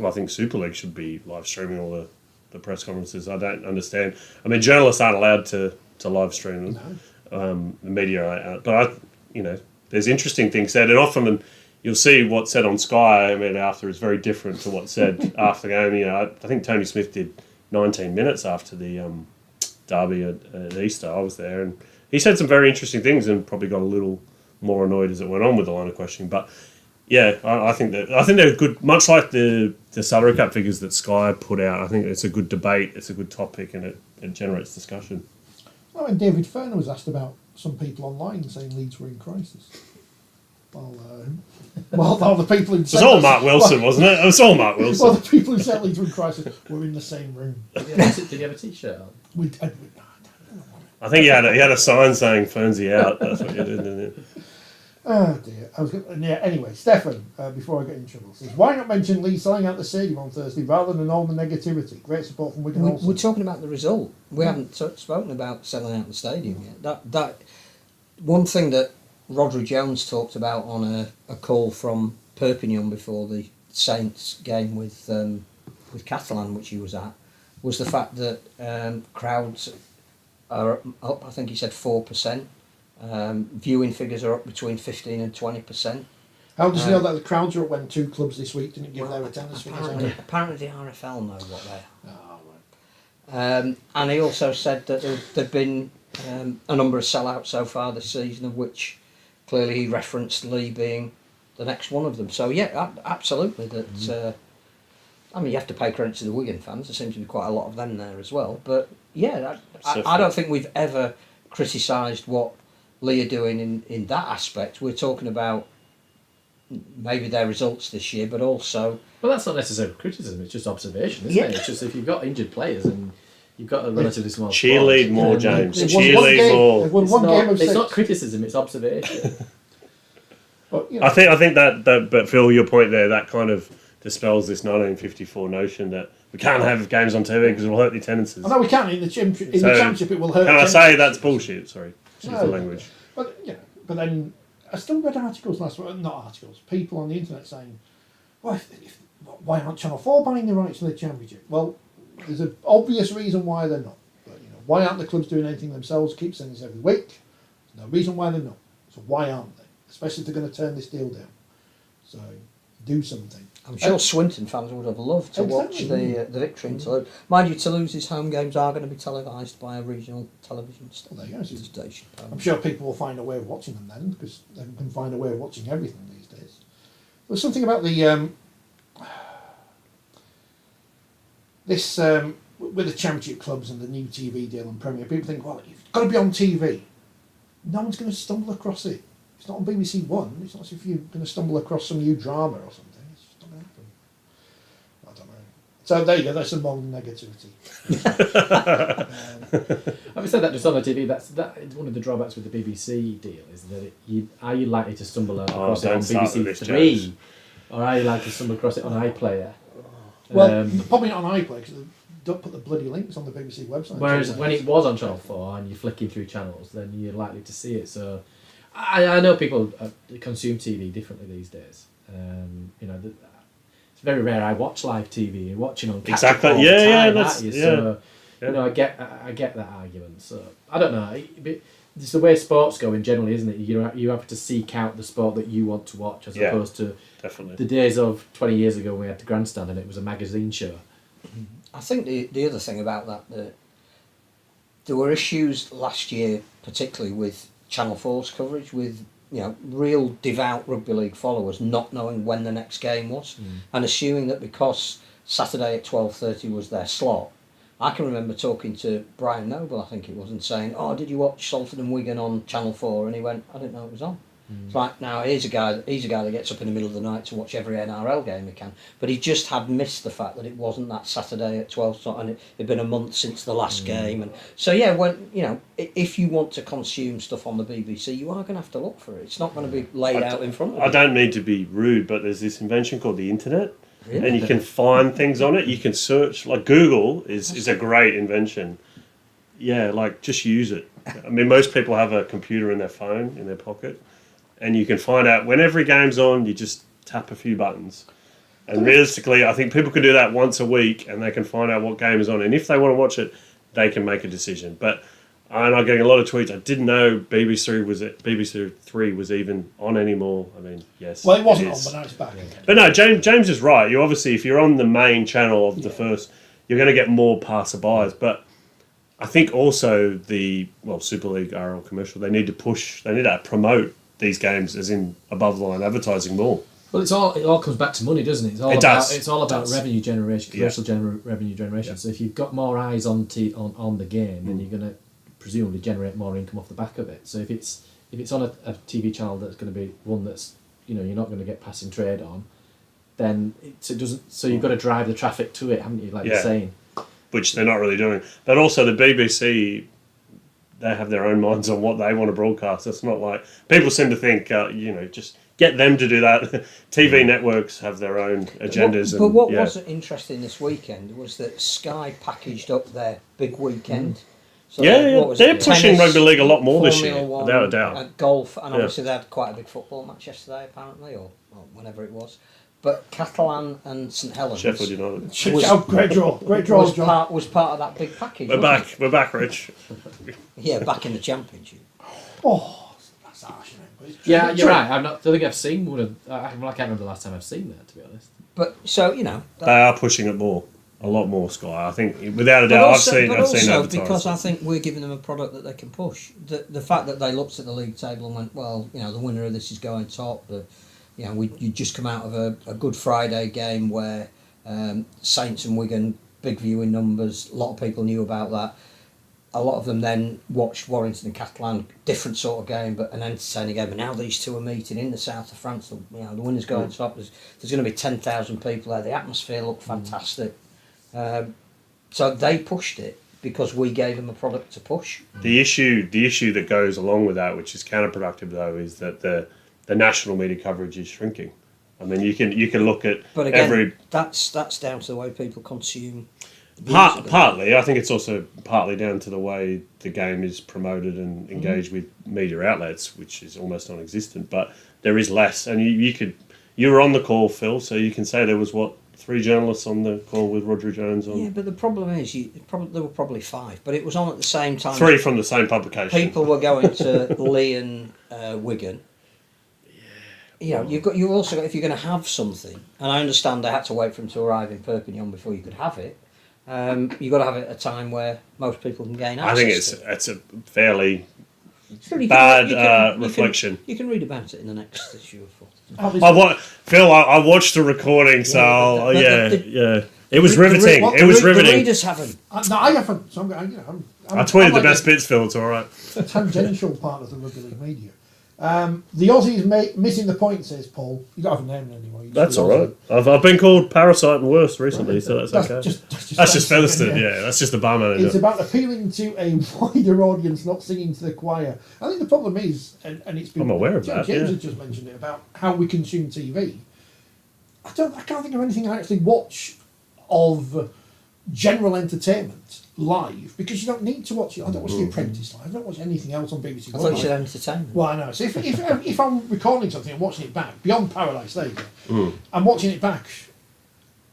I think Super League should be live streaming all the press conferences. I don't understand. I mean, journalists aren't allowed to live stream them. The media are, but there's interesting things said, and often you'll see what's said on Sky. I mean, after is very different to what's said after the game. I think Tony Smith did 19 minutes after the derby at Easter. I was there, and he said some very interesting things, and probably got a little more annoyed as it went on with the line of questioning. But yeah, I think they're good. Much like the salary cap figures that Sky put out, I think it's a good debate. It's a good topic, and it generates discussion. Well, when David Ferner was asked about some people online saying Leeds were in crisis. Well, all the people who It was all Mark Wilson, wasn't it? It was all Mark Wilson. Well, the people who said Leeds were in crisis were in the same room. Did you have a T-shirt on? I think he had a sign saying "Fernsey out." That's what you did, didn't you? Oh dear. Anyway, Stefan, before I get in trouble, says, why not mention Lee selling out the stadium on Thursday rather than all the negativity? Great support from Wigan also. We're talking about the result. We haven't spoken about selling out the stadium yet. That one thing that Rodri Jones talked about on a call from Perpignan before the Saints game with Catalan, which he was at, was the fact that crowds are up. I think he said 4%. Viewing figures are up between 15 and 20%. How does he know that the crowds are up when two clubs this week didn't give their attendance figures? Apparently the RFL know what they are. Oh, right. And he also said that there'd been a number of sellouts so far this season, of which clearly he referenced Lee being the next one of them. So yeah, absolutely. That I mean, you have to pay credit to the Wigan fans. There seems to be quite a lot of them there as well. But yeah, I don't think we've ever criticised what Lee are doing in that aspect. We're talking about maybe their results this year, but also... Well, that's not necessarily criticism, it's just observation, isn't it? It's just if you've got injured players and you've got a relatively small cheerlead squad, more, James. They've Cheerlead more. It's not criticism, it's observation. But, I think that, but Phil, your point there, that kind of dispels this 1954 notion that we can't have games on TV because it will hurt the attendances. I know we can in the championship. It will hurt. Can I say that's bullshit? Sorry, excuse the language. But but then I still read articles last week. Not articles. People on the internet saying, "Well, why aren't Channel 4 buying the rights to the championship?" Well, there's an obvious reason why they're not. But why aren't the clubs doing anything themselves? Keep saying this every week. There's no reason why they're not. So why aren't they? Especially if they're going to turn this deal down. So do something. I'm sure Swinton fans would have loved to watch the victory in Toulouse. Mind you, Toulouse's home games are going to be televised by a regional television station. I'm sure people will find a way of watching them then, because they can find a way of watching everything these days. There's something about the with the championship clubs and the new TV deal and Premier. People think, well, you've got to be on TV. No one's going to stumble across it. It's not on BBC One. It's not as if you're going to stumble across some new drama or something. It's just not going to happen. I don't know. So there you go. That's some more negativity. Having said that, just on the TV, that's one of the drawbacks with the BBC deal is that are you likely to stumble across it on BBC Three, or are you likely to stumble across it on iPlayer? Well, probably not on iPlayer because they don't put the bloody links on the BBC website. Whereas when it was on Channel 4 and you're flicking through channels, then you're likely to see it. So I know people consume TV differently these days. It's very rare I watch live TV. You're watching on catch up all the time, So I get that argument. So I don't know. It's the way sports go in generally, isn't it? You have to seek out the sport that you want to watch, as opposed to the days of 20 years ago when we had the grandstand and it was a magazine show. I think the other thing about that there were issues last year, particularly with Channel 4's coverage, with real devout rugby league followers not knowing when the next game was, and assuming that because Saturday at 12:30 was their slot. I can remember talking to Brian Noble, I think it was, and saying, "Oh, did you watch Salford and Wigan on Channel 4?" And he went, "I didn't know it was on." It's like, now he's a guy that gets up in the middle of the night to watch every NRL game he can, but he just had missed the fact that it wasn't that Saturday at 12, and it'd been a month since the last game, and so when if you want to consume stuff on the BBC, you are going to have to look for it. It's not going to be laid out in front of you. I don't mean to be rude, but there's this invention called the internet. Really? And you can find things on it. You can search. Like Google is a great invention. Yeah, like just use it. I mean, most people have a computer in their phone, in their pocket. And you can find out when every game's on, you just tap a few buttons. And realistically, I think people can do that once a week and they can find out what game is on. And if they want to watch it, they can make a decision. But I'm getting a lot of tweets. I didn't know BBC Three was even on anymore. I mean, yes. Well, it wasn't on, but now it's back. But no, James is right. You obviously, if you're on the main channel of the first, you're going to get more passerbys. But I think also Super League RL commercial, they need to promote these games as in above the line advertising more. Well, it all comes back to money, doesn't it? It's all about revenue generation, commercial revenue generation. Yeah. So if you've got more eyes on the game, then you're going to presumably generate more income off the back of it. So if it's on a TV channel that's going to be one that's you're not going to get passing trade on, then it doesn't. So you've got to drive the traffic to it, haven't you? Like you're saying, which they're not really doing. But also the BBC, they have their own minds on what they want to broadcast. It's not like people seem to think just get them to do that. TV networks have their own agendas. But what was interesting this weekend was that Sky packaged up their big weekend. So they're pushing rugby league a lot more this year, without a doubt. Golf, and obviously they had quite a big football match yesterday, apparently, or whenever it was. But Catalan and St Helens, Sheffield United, great draw, was part of that big package. We're back, Rich. Yeah, back in the Championship. Oh, that's harsh, isn't it? Yeah, you're right. I don't think I've seen one of. I can't remember the last time I've seen that, to be honest. But so they are pushing it more. A lot more, Sky. I think, without a doubt, I've seen advertising. Because I think we're giving them a product that they can push. The fact that they looked at the league table and went, well, the winner of this is going top. You just come out of a Good Friday game where Saints and Wigan, big viewing numbers. A lot of people knew about that. A lot of them then watched Warrington and Catalan, different sort of game, but an entertaining game. And now these two are meeting in the south of France. The winner's going top. There's going to be 10,000 people there. The atmosphere looked fantastic. So they pushed it because we gave them a product to push. The issue that goes along with that, which is counterproductive though, is that the national media coverage is shrinking. I mean, you can look at that's down to the way people consume. Partly, I think it's also partly down to the way the game is promoted and engaged with media outlets, which is almost non-existent. But there is less, and you were on the call, Phil, so you can say there was 3 journalists on the call with Roger Jones on. Yeah, but the problem is, there were probably 5, but it was on at the same time. 3 from the same publication. People were going to Lee and Wigan. Yeah. You've also got, if you're going to have something, and I understand they had to wait for him to arrive in Perpignan before you could have it. You've got to have it at a time where most people can gain access. I think it's a fairly bad reflection. You can read about it in the next issue of Forty20. Phil, I watched the recording, so it was riveting. It was riveting. The readers haven't. No, I haven't. So I tweeted the best bits, Phil. It's all right. Tangential part of the rugby league media. The Aussies missing the point, says Paul. You don't have a name anymore. That's all right. I've been called Parasite and worse recently, so that's okay. That's just Featherstone, That's just the bar manager. It's about appealing to a wider audience, not singing to the choir. I think the problem is, and it's been... I'm aware of that, James has just mentioned it, about how we consume TV. I can't think of anything I actually watch of general entertainment live, because you don't need to watch it. I don't watch The Apprentice live. I don't watch anything else on BBC. I thought you said entertainment. Well, I know. So if I'm recording something and watching it back, Beyond Paradise, there you go. I'm watching it back.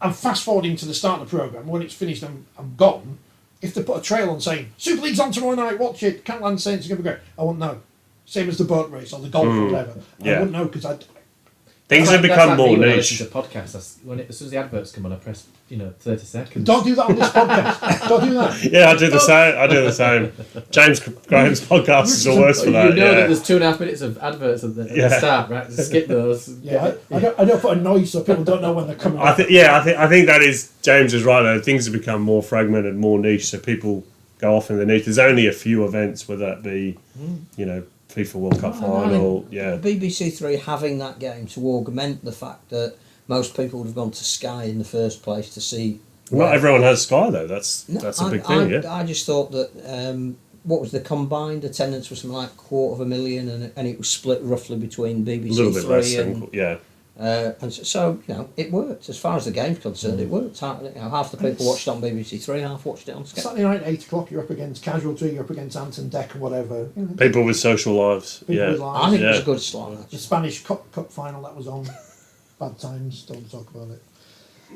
I'm fast forwarding to the start of the programme. When it's finished, I'm gone. If they put a trail on saying Super League's on tomorrow night, watch it. Catalans Saints are going to be great. I wouldn't know. Same as the boat race or the golf or whatever. I wouldn't know because things have become more niche. The podcast. As soon as the adverts come on, I press 30 seconds. Don't do that on this podcast. Don't do that. Yeah, I do the same. James Graham's podcast is the worst for that. You know that there's 2.5 minutes of adverts at the start, right? Just skip those. Yeah, I don't put a noise so people don't know when they're coming. I think that is, James is right though. Things have become more fragmented, more niche, so people go off in the niche. There's only a few events, whether that be, FIFA World Cup final. Yeah, BBC Three having that game to augment the fact that most people would have gone to Sky in the first place to see. Not everyone has Sky though. That's a big thing. I just thought that what was the combined attendance was something like 250,000, and it was split roughly between BBC A little bit Three less. and and so it worked as far as the game's concerned. It worked. Half the people watched it on BBC Three, half watched it on Sky. Saturday night, 8 o'clock, you're up against Casualty, you're up against Anton Deck and whatever. You know, People with social lives. people with lives. I think it was a good slot. The Spanish Cup final that was on. Bad times, don't talk about it.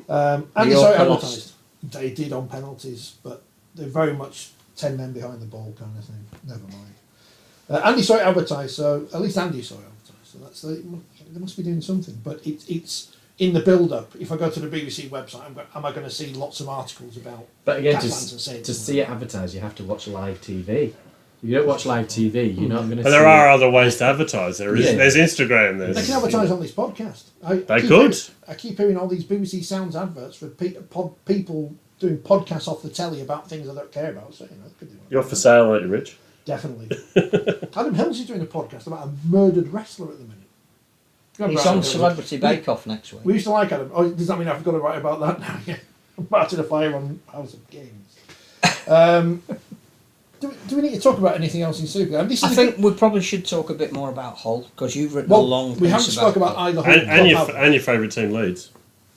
And York so it lost. advertised. They did on penalties, but they're very much 10 men behind the ball kind of thing. Never mind. Andy saw it advertised, so at least Andy saw it advertised. So they must be doing something. But it's in the build-up. If I go to the BBC website, am I going to see lots of articles about? But again, Catalans and Salford? to see it advertised, you have to watch live TV. If you don't watch live TV, you're not going to. But there are other ways to advertise. There's Instagram. They There's can advertise on this podcast. I keep hearing all these BBC Sounds adverts for people doing podcasts off the telly about things I don't care about. So could do You're for sale, aren't you, Rich? Definitely. Adam Hill's doing a podcast about a murdered wrestler at the minute. He's on Celebrity Bake Off next week. We used to like Adam. Oh, does that mean I've got to write about that now? Yeah. I'm batting a fire on House of Games. Do we need to talk about anything else in Super? I think we probably should talk a bit more about Hull, because you've written a long piece. We haven't spoken about either Hull and your favourite team, Leeds.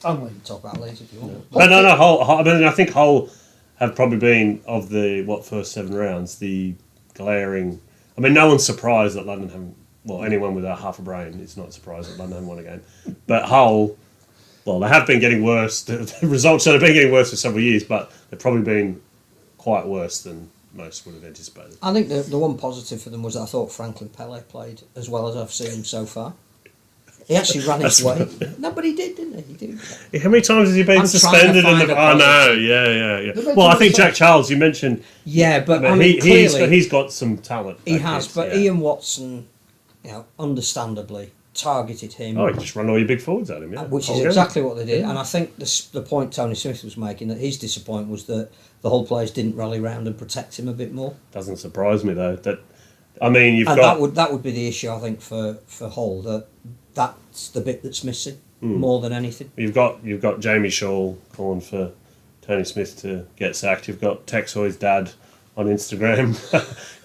Only. Talk about Leeds if you want. But no, Hull. I mean, I think Hull have probably been of the first 7 rounds the glaring. I mean, no one's surprised that London haven't. Well, anyone with half a brain is not surprised that London haven't won a game. But Hull, well, they have been getting worse. The results have been getting worse for several years, but they've probably been quite worse than most would have anticipated. I think the one positive for them was that I thought Franklin Pele played as well as I've seen him so far. He actually ran his way. No, but he did, didn't he? He did. How many times has he been suspended in the? Oh no, yeah. Well, I think Jack Charles. You mentioned. Yeah, but I mean, clearly he's got some talent. He has, but Ian Watson, understandably targeted him. Oh, he just run all your big forwards at him, yeah. Which is exactly what they did, and I think the point Tony Smith was making, that his disappointment was that the Hull players didn't rally round and protect him a bit more. Doesn't surprise me though. That would be the issue, I think, for Hull. That's the bit that's missing more than anything. You've got Jamie Shaw calling for Tony Smith to get sacked. You've got Texoy's dad on Instagram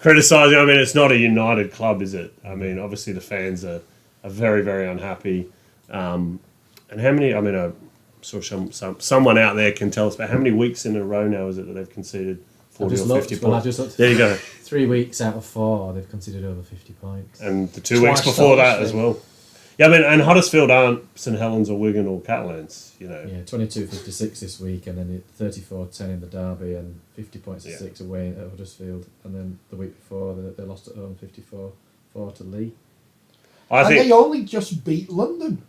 criticising. I mean, it's not a united club, is it? I mean, obviously the fans are very, very unhappy. And how many? I mean, I saw someone out there can tell us about how many weeks in a row now is it that they've conceded 40 or 50 points. There you go. 3 weeks out of 4, they've conceded over 50 points. And the 2 weeks before that as well. Yeah, I mean, and Huddersfield aren't St Helens or Wigan or Catalans, Yeah, 22-56 this week, and then 34-10 in the derby, and 50 points to 6 away at Huddersfield, and then the week before they lost at home 54-4 to Lee. They only just beat London.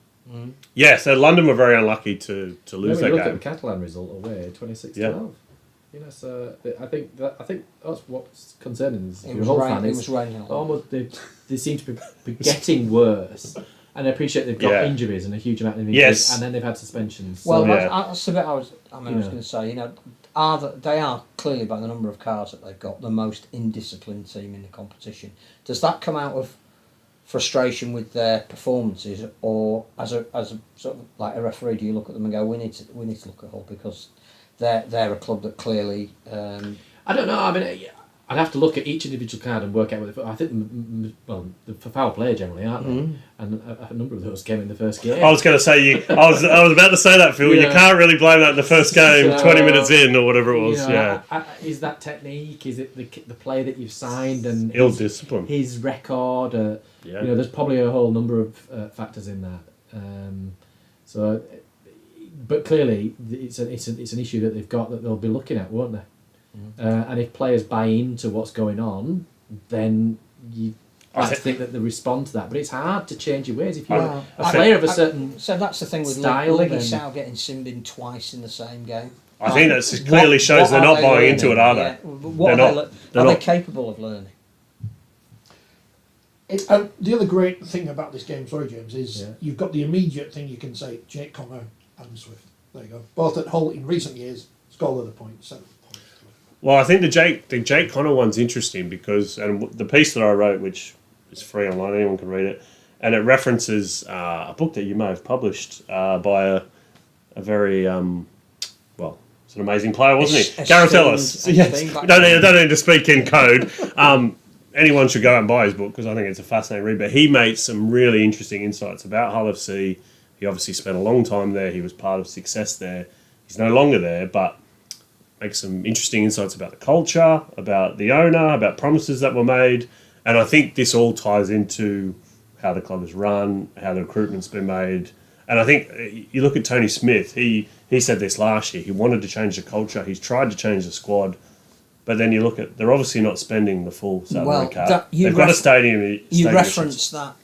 Yeah, so London were very unlucky to lose that game. Look at the Catalan result away, 26-12. So I think that's what's concerning is your whole fan is almost they seem to be getting worse. And I appreciate they've got injuries and a huge amount of injuries, and then they've had suspensions. Well, that's the bit I was going to say. They are clearly, by the number of cars that they've got, the most indisciplined team in the competition. Does that come out of frustration with their performances, or as a sort of like a referee, do you look at them and go, we need to look at Hull because they're a club that clearly. I don't know. I mean, I'd have to look at each individual card and work out what I think. The foul play generally, aren't they? And a number of those came in the first game. I was going to say I was about to say that, Phil. You can't really blame that in the first game, 20 minutes in or whatever it was. Is that technique? Is it the play that you've signed and ill discipline? His record. There's probably a whole number of factors in that. But clearly, it's an issue that they've got that they'll be looking at, won't they? And if players buy into what's going on, then you like to think that they respond to that. But it's hard to change your ways if you're a player of a certain So that's the thing with style. Liggy Sow getting sinned in twice in the same game. I think that clearly shows they're not buying into it, are they? Are they capable of learning? And the other great thing about this game, James, is you've got the immediate thing you can say, Jake Connor, Adam Swift. There you go. Both at Hull in recent years, scored of the points, 7 points. Well, I think the Jake Connor one's interesting because, and the piece that I wrote, which It's free online. Anyone can read it. And it references a book that you may have published by a very, it's an amazing player, wasn't he? Gareth Ellis. Yes. Don't need to speak in code. Anyone should go out and buy his book because I think it's a fascinating read. But he made some really interesting insights about Hull FC. He obviously spent a long time there. He was part of success there. He's no longer there, but makes some interesting insights about the culture, about the owner, about promises that were made. And I think this all ties into how the club is run, how the recruitment's been made. And I think you look at Tony Smith, he said this last year. He wanted to change the culture. He's tried to change the squad. But then you look at, they're obviously not spending the full salary cap. They've got a stadium. You referenced that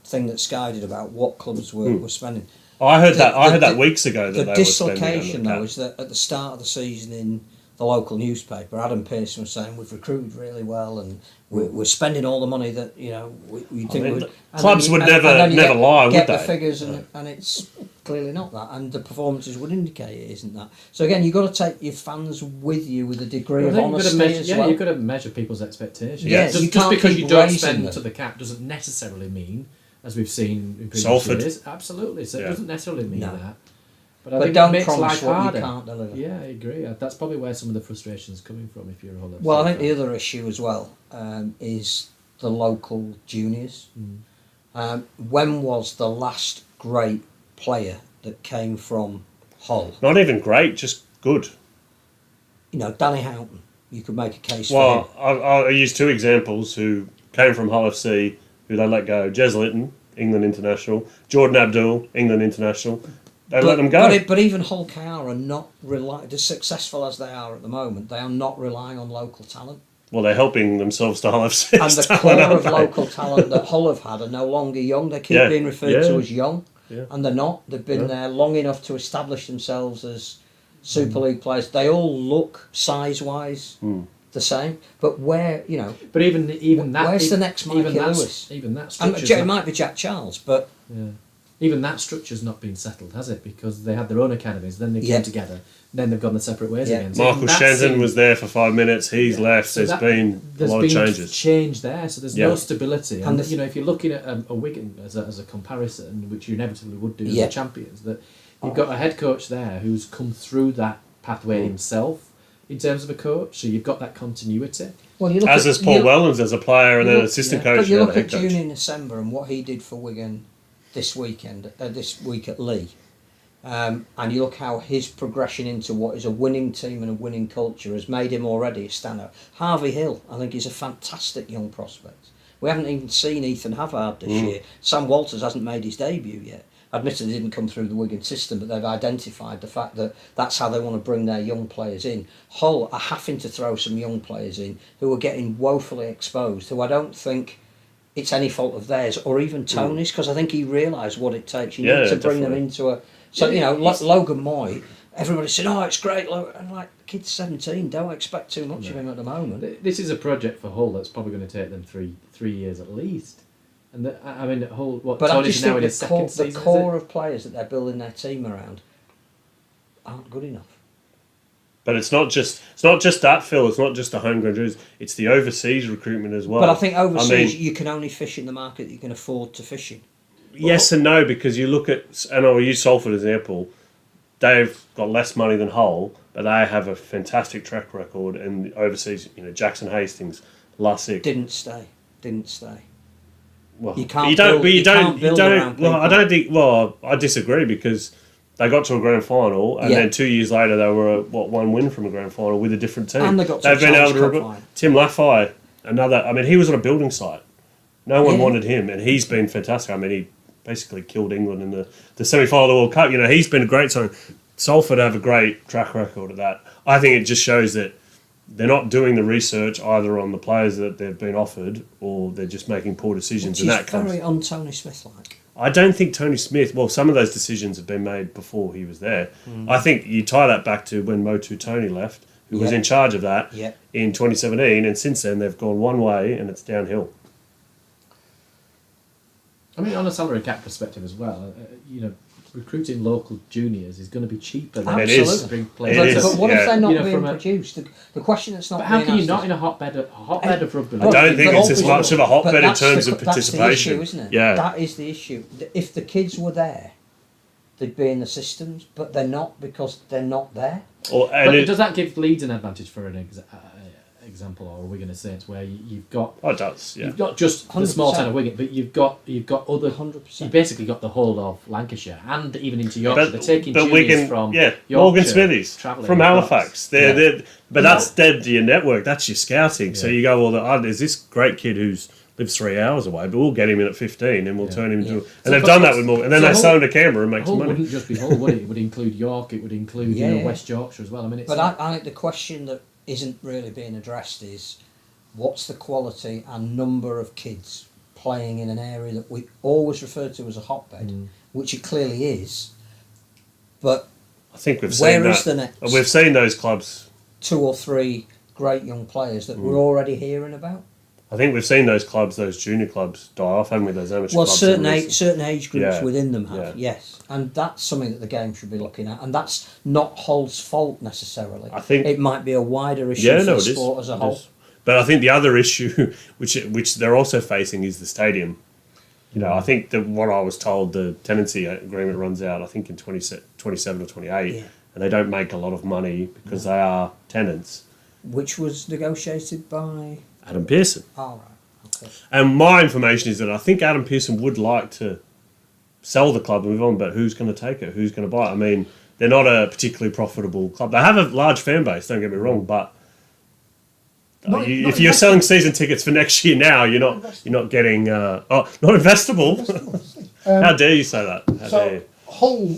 thing that Sky did about what clubs were spending. I heard that weeks ago. That the dislocation, though, is that at the start of the season in the local newspaper, Adam Pearson was saying we've recruited really well and we're spending all the money that we think clubs would never lie, would they? Get the figures and it's clearly not that, and the performances would indicate it isn't that. So again, you've got to take your fans with you with a degree of honesty as well. You've got to measure people's expectations. Yeah, just because you don't spend to the cap doesn't necessarily mean, as we've seen in previous years, absolutely. So it doesn't necessarily mean that. But I think don't it makes promise life what harder. You can't deliver. Yeah, I agree. That's probably where some of the frustration is coming from if you're a Hull FC Well, I think fan. the other issue as well is the local juniors. When was the last great player that came from Hull? Not even great, just good. Danny Houghton. You could make a case for him. I'll use two examples who came from Hull FC, who they let go. Jez Litton, England international. Jordan Abdul, England international. They let them go. But even Hull KR are not as successful as they are at the moment. They are not relying on local talent. Well, they're helping themselves to Hull FC. And the core of local talent that Hull have had are no longer young. They keep being referred to as young, and they're not. They've been there long enough to establish themselves as Super League players. They all look size-wise the same, but where But even that. Where's the next Mikey Lewis? Even that structure. It might be Jack Charles, but. Yeah. Even that structure's not been settled, has it? Because they had their own academies, then they came together, then they've gone their separate ways again. So Michael Shenton was there for 5 minutes, he's left, so there's been a lot of changes. Change there, so there's no stability. And if you're looking at a Wigan as a comparison, which you inevitably would do as the champions, that you've got a head coach there who's come through that pathway himself in terms of a coach, so you've got that continuity. Well, you look as is Paul Wellens as a player and then assistant coach. But you look at June in December and what he did for Wigan this week at Lee, and you look how his progression into what is a winning team and a winning culture has made him already a standout. Harvey Hill, I think, is a fantastic young prospect. We haven't even seen Ethan Havard this year. Sam Walters hasn't made his debut yet. Admittedly, he didn't come through the Wigan system, but they've identified the fact that that's how they want to bring their young players in. Hull are having to throw some young players in who are getting woefully exposed, who I don't think it's any fault of theirs or even Tony's, because I think he realised what it takes. You need to bring them into a... So, Logan Moy, everybody said, oh, it's great. And the kid's 17, don't expect too much of him at the moment. This is a project for Hull that's probably going to take them three years at least. And Hull, Tony's now in his second season, the core of players that they're building their team around aren't good enough. But it's not just that, Phil. It's not just the homegrown Jews. It's the overseas recruitment as well. But I think overseas you can only fish in the market that you can afford to fish in. Yes and no, because you look at, and I'll use Salford as an example. They've got less money than Hull, but they have a fantastic track record. And overseas, Jackson Hastings, Lussick didn't stay. Well, you can't build around people. Well, I don't think. Well, I disagree because they got to a grand final, and then 2 years later they were one win from a grand final with a different team. And they got to They've been able to recruit Tim Laffey, another. I mean, he was on a building site. No one wanted him, and he's been fantastic. I mean, he basically killed England in the semi-final of the World Cup. He's been a great sign. Salford have a great track record of that. I think it just shows that they're not doing the research either on the players that they've been offered, or they're just making poor decisions. Which is very un-Tony Smith-like. I don't think Tony Smith... Well, some of those decisions have been made before he was there. I think you tie that back to when Motu Tony left, who was in charge of that in 2017, and since then they've gone one way and it's downhill. I mean, on a salary cap perspective as well, recruiting local juniors is going to be cheaper than It is. to bring But, players. is. but what if they're not You know, being from a- produced? The question that's not But how being can you asked not is- in a hotbed of rugby? I don't think But it's as much of a but hotbed in that's terms the- of That's the participation. issue, isn't it? Yeah. That is the issue. If the kids were there, they'd be in the systems, but they're not because they're not there. But does that give Leeds an advantage for an example, or are we going to say it's where you've got Oh, it does, yeah. you've got just the small 100%. town of Wigan, but you've got other 100%. You basically got the whole of Lancashire and even into Yorkshire. They're taking but juniors Wigan, from Morgan Yorkshire, Smithies travelling from across. Halifax. Yeah. But that's dead to your network. That's your scouting. So Yeah. you go, well, there's this great kid who's lives 3 hours away, but we'll get him in at 15 and we'll turn him into. And So they've but done that it's- with Morgan, and then so they Hull- sell him to Canberra and make some Hull money. wouldn't just be Hull, would it? It would include York. It would include Yeah. West Yorkshire as well. I mean, it's But I think the question that isn't really being addressed is what's the quality and number of kids playing in an area that we always refer to as a hotbed, which it clearly is. But I think we've where seen is that. the next We've seen those clubs. 2 or 3 great young players that we're already hearing about? I think we've seen those clubs, those junior clubs, die off, haven't we? Those amateur Well, clubs. certain age groups Yeah, within them have, yeah. yes, and that's something that the game should be looking at, and that's not Hull's fault necessarily. I think- it might be a wider issue Yeah, for no, the it is. sport as a It whole. is. But I think the other issue, which they're also facing, is the stadium. You know, I think that what I was told, the tenancy agreement runs out, I think in 27 or 28, Yeah. and they don't make a lot of money because they are tenants. Which was negotiated by. Adam Pearson. All right. Okay. And my information is that I think Adam Pearson would like to sell the club and move on, but who's going to take it? Who's going to buy it? I mean, they're not a particularly profitable club. They have a large fan base, don't get me wrong, but Not if you're selling season tickets for next year now, you're not getting not investable. How dare you say that? How dare you? Hull,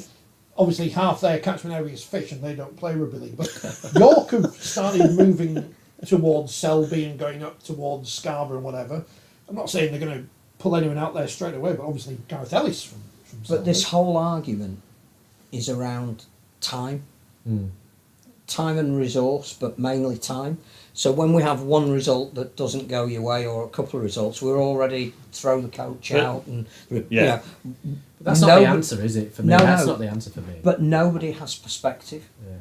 obviously half their catchment area is fish and they don't play rugby league, but York have started moving towards Selby and going up towards Scarborough and whatever. I'm not saying they're going to pull anyone out there straight away, but obviously Gareth Ellis from Selby. But this whole argument is around time. Time and resource, but mainly time. So when we have one result that doesn't go your way or a couple of results, we're already throw the coach out and Yeah. you know, But that's not the answer, is it? For me, No, that's no. not the answer for me. but nobody has perspective. Yeah.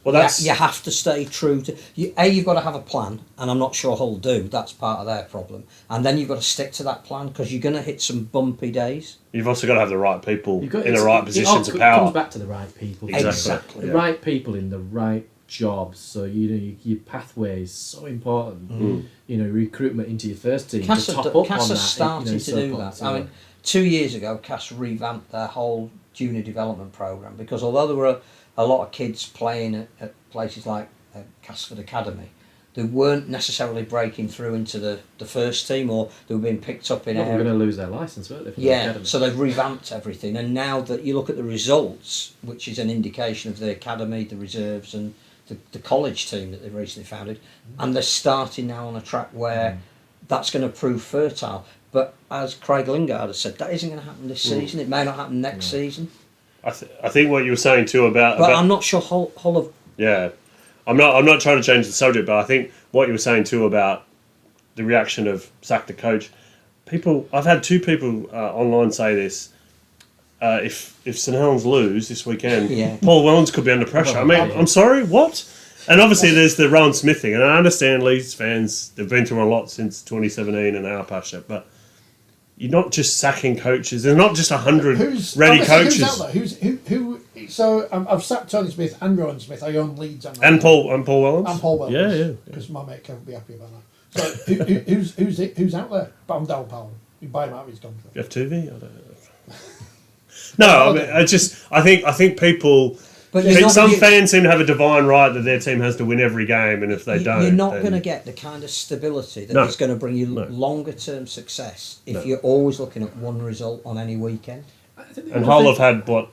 Well, that's You have to stay true to you've got to have a plan, and I'm not sure Hull do. That's part of their problem. And then you've got to stick to that plan because you're going to hit some bumpy days. you've also got to have the right people You've got- in the it's- right it positions all of comes power. back to the right people. Exactly. The Yeah. right people in the right jobs. So your pathway is so important. You know, recruitment into your first team Cass to top have up Cass on that. has started you know, to so do important. that. I mean, 2 years ago, Cass revamped their whole junior development program because although there were a lot of kids playing at places like Castleford Academy, they weren't necessarily breaking through into the first team, or they were being picked up in Well, they're areas. going to lose their license, weren't they? From the Yeah, academy? so they've revamped everything, and now that you look at the results, which is an indication of the academy, the reserves, and the college team that they've recently founded, and they're starting now on a track where that's going to prove fertile. But as Craig Lingard has said, that isn't going to happen this season. It may not happen next season. I think what you were saying too about But I'm not sure Hull have. yeah, I'm not trying to change the subject, but I think what you were saying too about the reaction of sack the coach. I've had 2 people online say this. If St Helens lose this weekend, Yeah. Paul Wellens could be under pressure. I mean, I'm sorry, what? And obviously there's the Rowan Smith thing, and I understand Leeds fans, they've been through a lot since 2017 and our passion, but you're not just sacking coaches. There's not just 100 ready coaches. Who's out there? Who? So I've sacked Tony Smith and Rowan Smith. I own Leeds And Paul Wellens. and Paul Wells. Yeah. Because my mate Kev will be happy about that. So who's out there? Bam Powell. You buy him out, he's gone. Jeff Tuvey? I don't know. No, I mean, I think people. But Some fans seem to have a divine right that their team has to win every game, and if they don't, you're not then- going to get the kind of stability that No. is going to bring you No. longer term success if No. you're always looking at one result on any weekend. I think the And other Hull thing- have had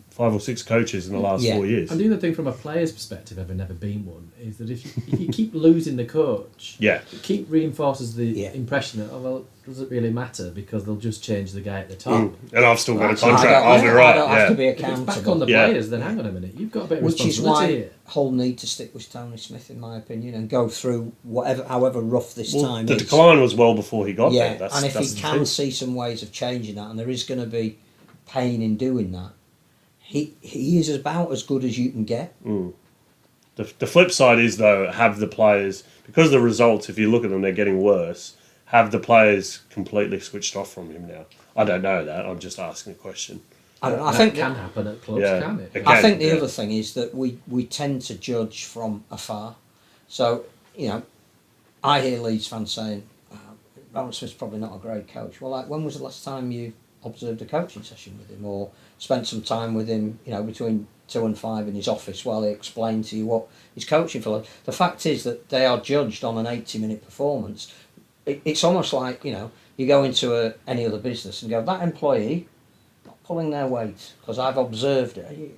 5 or 6 coaches in the last Yeah. 4 years. And the other thing from a player's perspective, having never been one, is that if you keep losing the coach, Yeah. it keep reinforces the Yeah. impression that, oh, well, does it really matter because they'll just change the guy at the top. And I've still got a Actually, contract. I I'll be don't right. have to be Yeah. If it's accountable. back on the Yeah. players, then hang on a minute, you've got a bit of Which is responsibility why here. Hull need to stick with Tony Smith, in my opinion, and go through however rough this Well, time the is. decline was well before he got Yeah, there. and if he the can truth. see some ways of changing that, and there is going to be pain in doing that, he is about as good as you can get. The flip side is, though, have the players, because of the results, if you look at them, they're getting worse, have the players completely switched off from him now? I don't know that. I'm just asking a question. I don't know. I That think can happen at clubs, Yeah. can it? It I think the yeah. other thing is that we tend to judge from afar. So, I hear Leeds fans saying, Rowan Smith's probably not a great coach. Well, when was the last time you observed a coaching session with him or spent some time with him, between 2 and 5 in his office while he explained to you what he's coaching for? The fact is that they are judged on an 80-minute performance. It's almost like, you go into any other business and go, that employee not pulling their weight because I've observed it.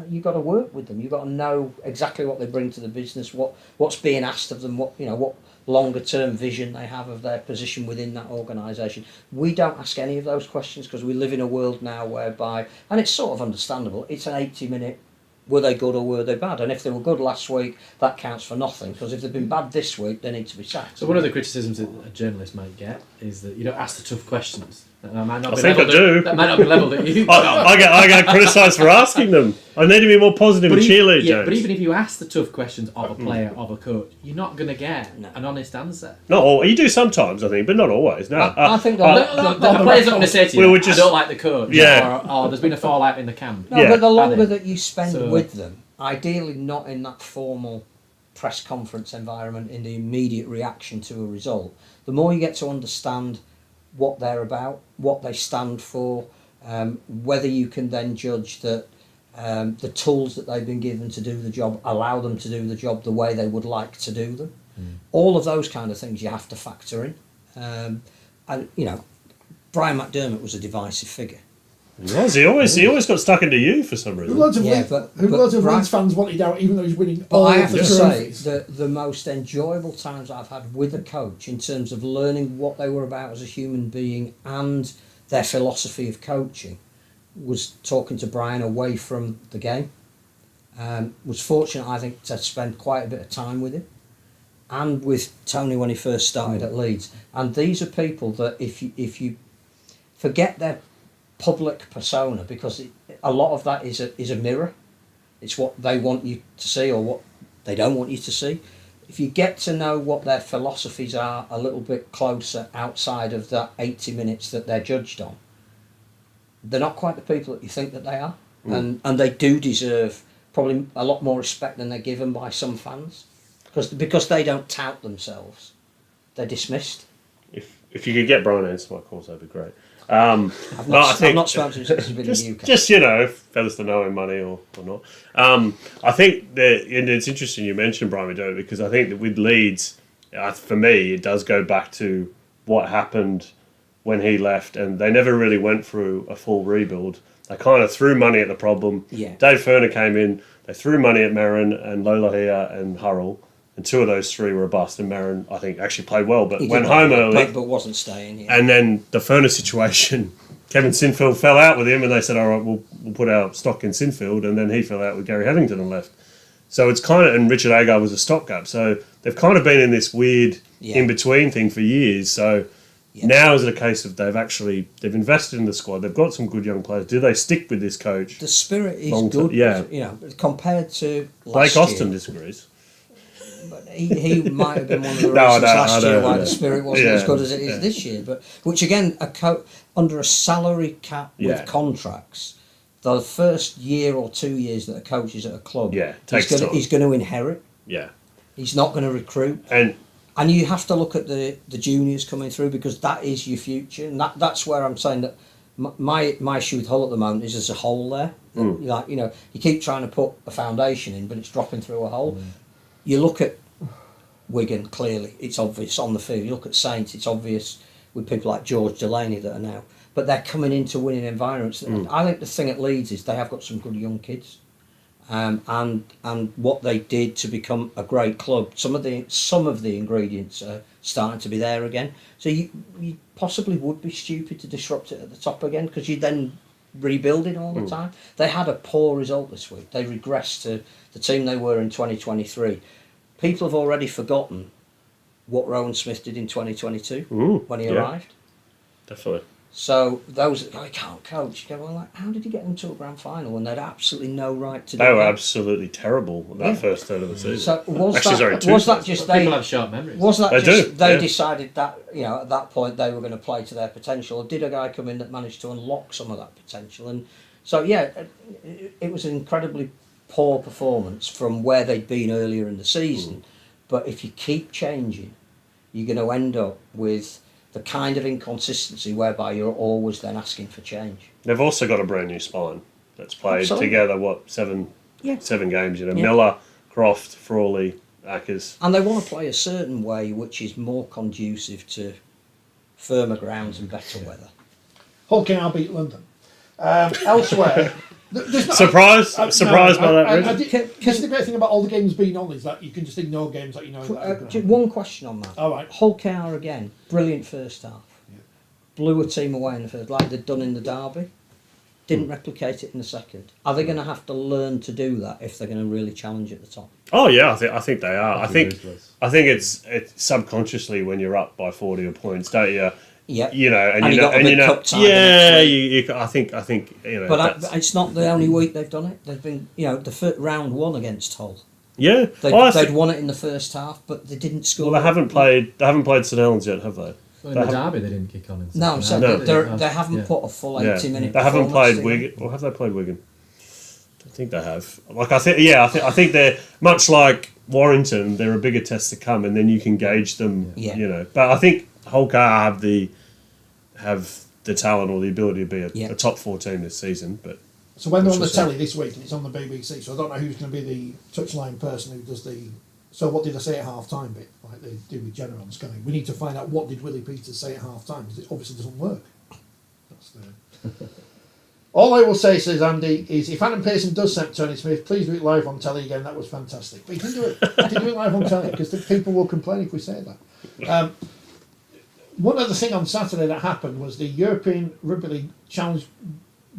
You've got to work with them. You've got to know exactly what they bring to the business, what's being asked of them, what longer term vision they have of their position within that organisation. We don't ask any of those questions because we live in a world now whereby, and it's sort of understandable, it's an 80-minute, were they good or were they bad? And if they were good last week, that counts for nothing, because if they've been bad this week, they need to be sacked. So one of the criticisms that a journalist might get is that you don't ask the tough questions. That might not I be think I levelled do. That might not be levelled at you. I get criticised for asking them. I need to be more positive and cheerlead, James. But even if you ask the tough questions of a player, of a coach, you're not going to get an honest answer. Not all. You do sometimes, I think, but not always. No, I think The player's not going to say to you, I don't like the coach, or there's been a fallout in the camp. No, but the longer that you spend with them, ideally not in that formal press conference environment in the immediate reaction to a result, the more you get to understand what they're about, what they stand for, whether you can then judge that the tools that they've been given to do the job allow them to do the job the way they would like to do them. All of those kind of things you have to factor in. And Brian McDermott was a divisive figure. He was. He always got stuck into you for some reason. Loads of Leeds fans wanted out, even though he's winning all I have the to say trophies. that the most enjoyable times I've had with a coach in terms of learning what they were about as a human being and their philosophy of coaching was talking to Brian away from the game. Was fortunate, I think, to spend quite a bit of time with him and with Tony when he first started at Leeds. And these are people that if you forget their public persona, because a lot of that is a mirror. It's what they want you to see or what they don't want you to see. If you get to know what their philosophies are a little bit closer outside of that 80 minutes that they're judged on, they're not quite the people that you think that they are. And they do deserve probably a lot more respect than they're given by some fans, because they don't tout themselves. They're dismissed. If you could get Brian answer my calls, that'd be great. I've not spoken to him since he's been in the UK. Just fellas to know him, money or not. I think that, and it's interesting you mentioned Brian McDermott, because I think that with Leeds, for me, it does go back to what happened when he left, and they never really went through a full rebuild. They kind of threw money at the problem. Yeah. Dave Ferner came in, they threw money at Merrin and Lolohea and Hurrell, and 2 of those 3 were a bust, and Merrin, I think, actually played well, but went home early. But wasn't staying. Yeah. And then the Ferner situation, Kevin Sinfield fell out with him, and they said, all right, we'll put our stock in Sinfield, and then he fell out with Gary Headington and left. So it's kind of, and Richard Agar was a stopgap. So they've kind of been in this weird in-between thing for years. So now is it a case of they've invested in the squad, they've got some good young players. Do they stick with this coach? The spirit is good, compared to Blake Austin disagrees. But he might have been one of the reasons last year why the spirit wasn't as good as it is this year. But which again, under a salary cap with contracts, the first year or 2 years that a coach is at a club, he's going to inherit. Yeah, he's not going to recruit. And you have to look at the juniors coming through, because that is your future, and that's where I'm saying that my issue with Hull at the moment is there's a hole there. Like, you keep trying to put a foundation in, but it's dropping through a hole. You look at Wigan, clearly it's obvious on the field. You look at Saints, it's obvious with people like George Delaney that are now, but they're coming into winning environments. I think the thing at Leeds is they have got some good young kids. And what they did to become a great club, some of the ingredients are starting to be there again. So you possibly would be stupid to disrupt it at the top again, because you're then rebuilding all the time. They had a poor result this week. They regressed to the team they were in 2023. People have already forgotten what Rowan Smith did in 2022 when he arrived. Definitely. So those I can't coach. You go, well, like, how did he get them to a grand final when they'd absolutely no right to do They were that? absolutely terrible that first third of the season. So was Actually, sorry, that was that thirds. just People they? have sharp memories. Was that They just do, they yeah. decided that at that point they were going to play to their potential, or did a guy come in that managed to unlock some of that potential? And so it was an incredibly poor performance from where they'd been earlier in the season. But if you keep changing, you're going to end up with the kind of inconsistency whereby you're always then asking for change. They've also got a brand new spine that's played Absolutely. together, seven games, Miller, Croft, Frawley, Ackers. And they want to play a certain way which is more conducive to firmer grounds and better weather. Hull KR beat London. Elsewhere, there's not, Surprised by that, Rich? Just the great thing about all the games being on is that you can just ignore games that you know. Just one question on that. All right. Hull KR again, brilliant first half. Yeah. Blew a team away in the first, like they'd done in the derby. Didn't replicate it in the second. Are they going to have to learn to do that if they're going to really challenge at the top? Oh yeah, I think they are. I think it's subconsciously when you're up by 40 points, don't you? Yeah. And you got a big cup tie. Yeah, I think But it's not the only week they've done it. They've been, the round one against Hull. Yeah, they'd won it in the first half, but they didn't score. Well, they haven't played St Helens yet, have they? Well, in the derby, they didn't kick on. No, I'm saying they haven't put a full 80-minute. They haven't played Wigan, or have they played Wigan? I think they have. I think they're much like Warrington. They're a bigger test to come, and then you can gauge them. Yeah. But I think Hull KR have the talent or the ability to be a top 4 team this season. But so when they're on the telly this week, and it's on the BBC, so I don't know who's going to be the touchline person who does the. So what did I say at half time bit, like they do with Jenna on Sky? We need to find out what did Willie Peters say at half time, because it obviously doesn't work. That's the. All I will say, says Andy, is if Adam Pearson does send Tony Smith, please do it live on telly again. That was fantastic. But he can do it. He can do it live on telly, because the people will complain if we say that. One other thing on Saturday that happened was the European Rugby League Challenge,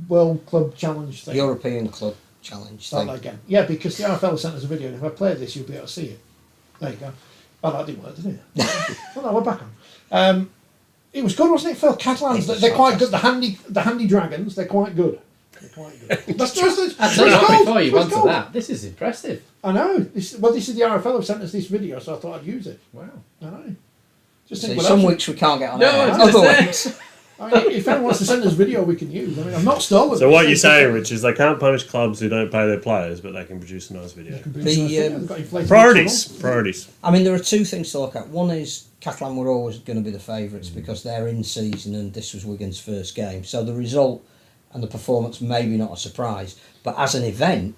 World Club Challenge thing. European Club Challenge thing. Again. Yeah, because the RFL sent us a video, and if I play this, you'll be able to see it. There you go. Oh, that didn't work, did it? Well, no, we're back on. It was good, wasn't it, Phil? Catalans, they're quite good. The handy Dragons, they're quite good. That's just before you answer that, this is impressive. I know. This is the RFL have sent us this video, so I thought I'd use it. Wow. I know. Some weeks we can't get on No, air. I was Other gonna weeks. I mean, if anyone wants to send us video, we can use. I mean, I've not stolen. So what you're saying, Rich, is they can't punish clubs who don't pay their players, but they can produce a nice video. Priorities. I mean, there are two things to look at. One is Catalan were always going to be the favourites because they're in season and this was Wigan's first game. So the result and the performance maybe not a surprise, but as an event,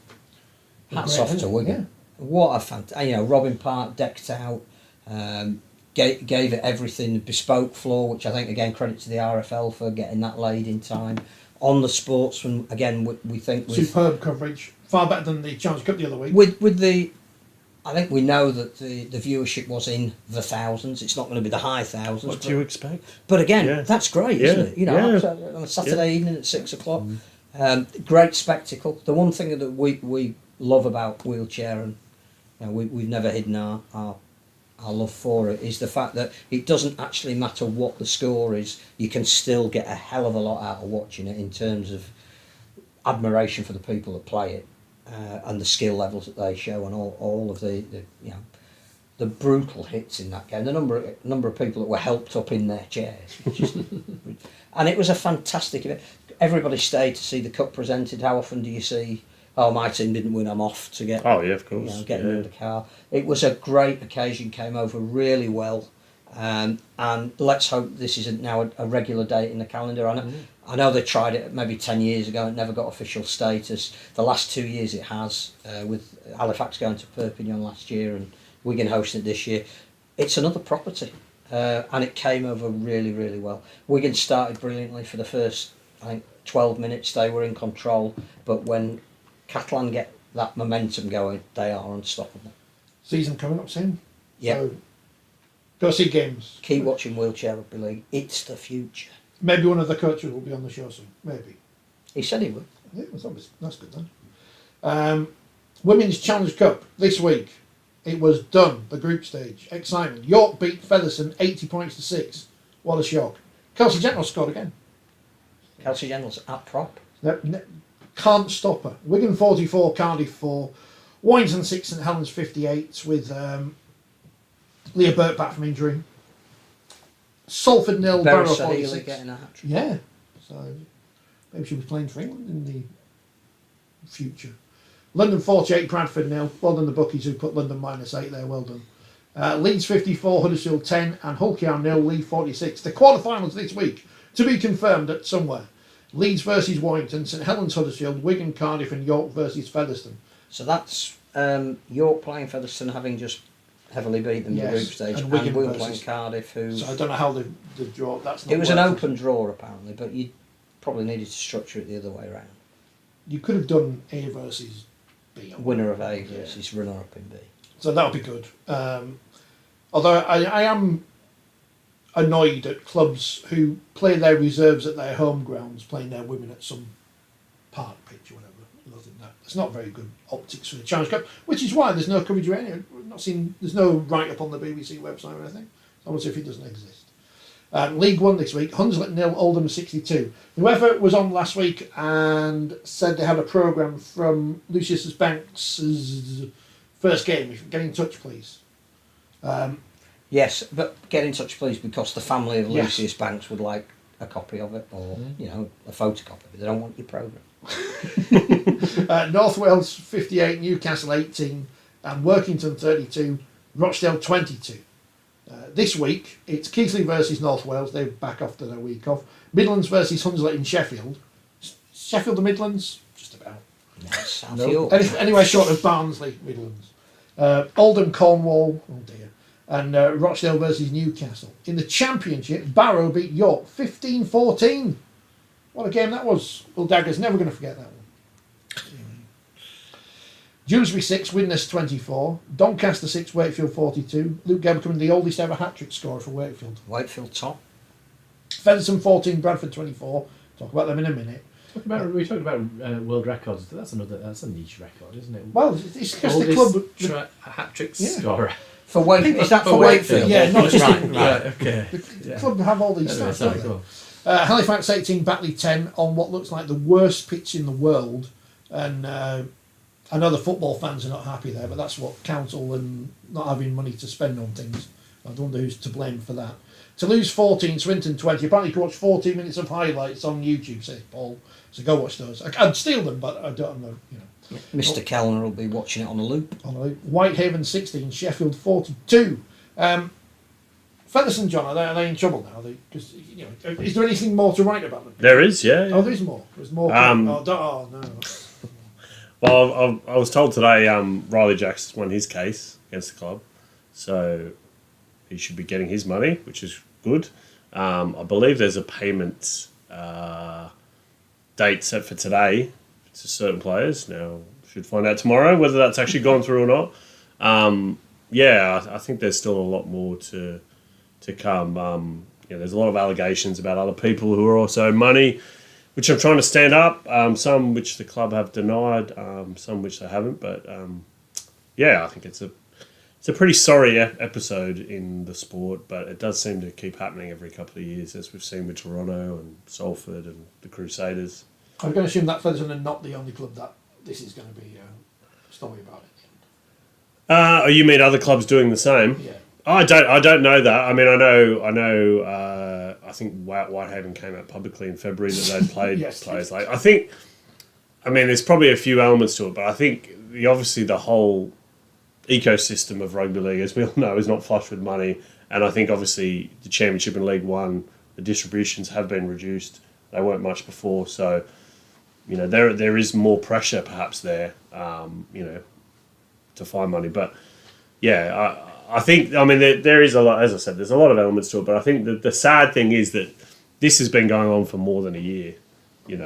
hats off to Wigan. Yeah. What a fantastic! Robin Park decked out. Gave it everything, bespoke floor, which I think, again, credit to the RFL for getting that laid in time. On the sportsman, again, we think... Superb coverage. Far better than the Challenge Cup the other week. I think we know that the viewership was in the thousands. It's not going to be the high thousands. What do you expect? But again, that's great, isn't it? On a Saturday evening at 6 o'clock. Great spectacle. The one thing that we love about Wheelchair, and we've never hidden our love for it, is the fact that it doesn't actually matter what the score is, you can still get a hell of a lot out of watching it in terms of admiration for the people that play it and the skill levels that they show, and all of the brutal hits in that game, the number of people that were helped up in their chairs, and it was a fantastic event. Everybody stayed to see the cup presented. How often do you see, oh, my team didn't win, I'm off to get... Oh, yeah, of course. Getting in the car. It was a great occasion, came over really well. And let's hope this isn't now a regular date in the calendar. I know they tried it maybe 10 years ago and it never got official status. The last 2 years it has, with Halifax going to Perpignan last year and Wigan hosting it this year. It's another property. And it came over really, really well. Wigan started brilliantly for the first, I think, 12 minutes. They were in control. But when Catalan get that momentum going, they are unstoppable. Season coming up soon. Yeah. So, go see games. Keep watching Wheelchair Rugby League. It's the future. Maybe one of the coaches will be on the show soon. Maybe. He said he would. Yeah, that's good then. Women's Challenge Cup this week. It was done. The group stage. Excitement. York beat Featherstone 80 points to 6. What a shock. Kelsey Gentles scored again. Kelsey Jennings at prop. Can't stop her. Wigan 44, Cardiff 4, Warrington 6, St Helens 58 with Leah Burt back from injury. Salford 0, Barrow Barrow 46. getting a hat-trick. Yeah, so maybe she was playing for England in the future. London 48, Bradford 0. Well done the bookies who put London -8 there, well done. Leeds 54, Huddersfield 10, and Hull KR 0, Leeds 46. The quarterfinals this week, to be confirmed at somewhere. Leeds versus Warrington, St Helens Huddersfield, Wigan Cardiff, and York versus Featherstone. So that's York playing Featherstone, having just heavily beat them in the group stage, and Wigan Wigan versus playing Cardiff, who... So I don't know how the draw... That's not It was an working. open draw, apparently, but you probably needed to structure it the other way around. You could have done A versus B. Winner of A versus runner-up in B. So that would be good. Although I am annoyed at clubs who play their reserves at their home grounds, playing their women at some park pitch or whatever. I think it's not very good optics for the Challenge Cup, which is why there's no coverage of any. Not seen. There's no write-up on the BBC website or anything. Almost if it doesn't exist. League One this week, Hunslet 0, Oldham 62. Whoever was on last week and said they had a programme from Lucius Banks' first game, if you get in touch, please. Yes, but get in touch, please, because the family of Yes. Lucius Banks would like a copy of it, or a photocopy. They don't want your programme. North Wales 58, Newcastle 18, and Workington 32, Rochdale 22. This week it's Keighley versus North Wales. They're back after their week off. Midlands versus Hunslet in Sheffield. Sheffield the Midlands, just about. Yes, No. Anywhere short of Barnsley Midlands. Oldham Cornwall. Oh dear. And Rochdale versus Newcastle. In the Championship, Barrow beat York 15-14. What a game that was. Will Dagger's never going to forget that one. Dewsbury 6, Widnes 24. Doncaster 6, Wakefield 42. Luke Gebb becoming the oldest ever hat-trick scorer for Wakefield. Wakefield top. Featherstone 14, Bradford 24. Talk about them in a minute. We talked about world records. That's a niche record, isn't it? Well, it's because the club... hat-trick Yeah. scorer. For Wakefield. Is that for Wakefield? Yeah, not just... Right, okay. The club have all these Anyway, stats, sorry, don't they? go Halifax 18, Batley 10 on what looks like the worst pitch in the world. And I know the football fans are not happy there, but that's what council and not having money to spend on things. I wonder who's to blame for that. Toulouse 14, Swinton 20. Apparently you can watch 14 minutes of highlights on YouTube, says Paul. So go watch those. I'd steal them, but I don't know, Mr. Kellner will be watching it on a loop. Whitehaven 16, Sheffield 42. Featherstone, John, are they in trouble now? Because is there anything more to write about them? There is, yeah. Oh, there's more. There's more. No. Well, I was told today Riley Jacks won his case against the club, so he should be getting his money, which is good. I believe there's a payment date set for today to certain players. Now, should find out tomorrow whether that's actually gone through or not. I think there's still a lot more to come. There's a lot of allegations about other people who are also money, which I'm trying to stand up. Some which the club have denied, some which they haven't. But I think it's a pretty sorry episode in the sport. But it does seem to keep happening every couple of years, as we've seen with Toronto and Salford and the Crusaders. I'm going to assume that Featherstone are not the only club that this is going to be a story about it. You mean other clubs doing the same? Yeah. I don't know that. I mean, I know. I think Whitehaven came out publicly in February that they'd played Yes. players like. There's probably a few elements to it, but I think obviously the whole ecosystem of rugby league, as we all know, is not flush with money. And I think obviously the Championship in League One, the distributions have been reduced. They weren't much before, so there is more pressure perhaps there, to find money. But yeah, I think, there is a lot, as I said, there's a lot of elements to it, but I think that the sad thing is that this has been going on for more than a year, and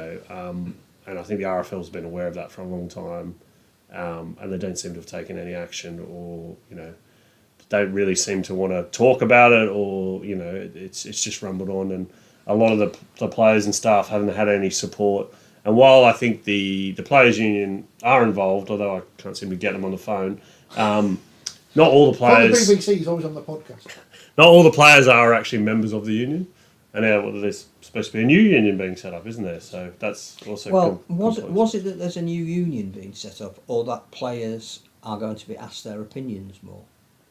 I think the RFL's been aware of that for a long time, and they don't seem to have taken any action, or, don't really seem to want to talk about it, or, it's just rumbled on, and a lot of the players and staff haven't had any support. And while I think the Players' Union are involved, although I can't seem to get them on the phone, not all the players. The BBC is always on the podcast. Not all the players are actually members of the union. And now there's supposed to be a new union being set up, isn't there? So that's also was it that there's a new union being set up, or that players are going to be asked their opinions more,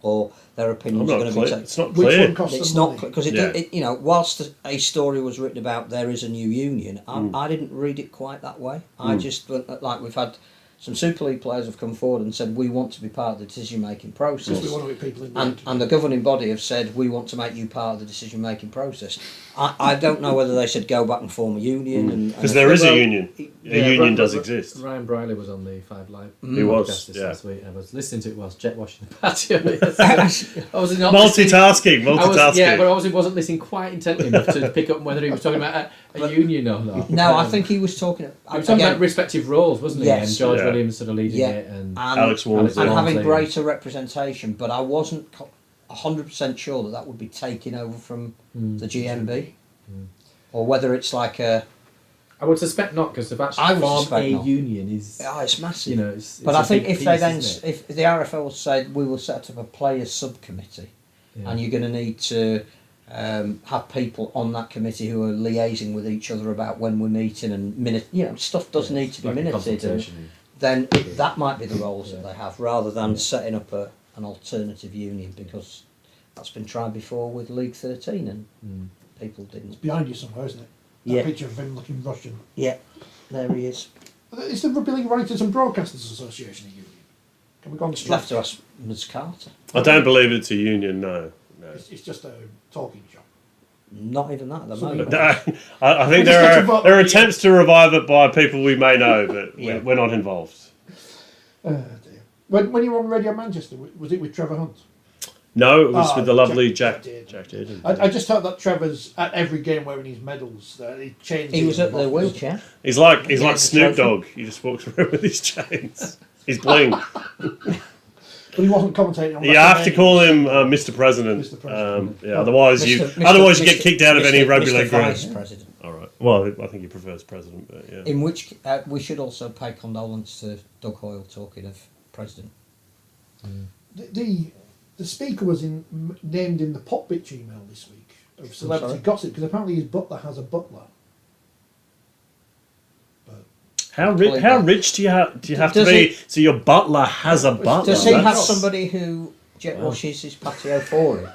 or their opinions are going to be taken? It's not Which clear. one costs It's them not money? because whilst a story was written about there is a new union, I didn't read it quite that way. I just like we've had some Super League players have come forward and said we want to be part of the decision making process. Because we want to be people in the And the governing body have said we want to make you part of the decision making process. I don't know whether they should go back and form a union Because there is a union. A union does exist. Ryan Briley was on the 5 Live. He was, podcast yeah. last week. I was listening to it whilst jet washing the patio. I was not Multitasking. Yeah, but I wasn't listening quite intently enough to pick up whether he was talking about a union or not. No, I think he was talking. He was talking about respective roles, wasn't he? Yes. And George Yeah. Williams sort of leading it, and Alex Walmsley. and having Walmsley. greater representation, but I wasn't 100% sure that would be taking over from the GMB, or whether it's like a. I would suspect not, because they've I actually would formed suspect a not. union is. Oh, it's massive. You know, it's But a I think big if they piece, then, isn't it? if the RFL said we will set up a players subcommittee, and you're going to need to have people on that committee who are liaising with each other about when we're meeting and stuff does need to be like a minuted. And consultation. then that might be the roles that they have, rather than setting up an alternative union, because that's been tried before with League 13 and people didn't. behind you somewhere, isn't it? That Yeah. picture of him looking Russian. Yeah, there he is. Is the Rugby League Writers and Broadcasters Association a union? Can we go on the You'll have strike? to ask Ms Carter. I don't believe it's a union, no. It's just a talking shop. Not even that at the Something moment. I think We just had to vote- there are attempts to revive it by people we may know, but Yeah. we're not involved. Dear. When you were on Radio Manchester, was it with Trevor Hunt? No, it was Ah, with the lovely Jack Jack Dearden. I just heard that Trevor's at every game wearing his medals. He changed. He was his at the buttons. wheelchair. He's like Yeah, Snoop the Dogg. He just walks around with his chains. He's bling. But he wasn't commentating on. You have to call him Mr. President. Mr. President. Yeah, otherwise you Mr. get kicked out of any rugby Mr. league ground. Vice President. All right. Well, I think he prefers president, but yeah. In which we should also pay condolence to Doug Hoyle, talking of president. The speaker was named in the Pop Bitch email this week of celebrity sorry? gossip, because apparently his butler has a butler. But How rich do you have to Does be? he- So your butler has a butler. Does he have That's- somebody who jet washes his patio for him?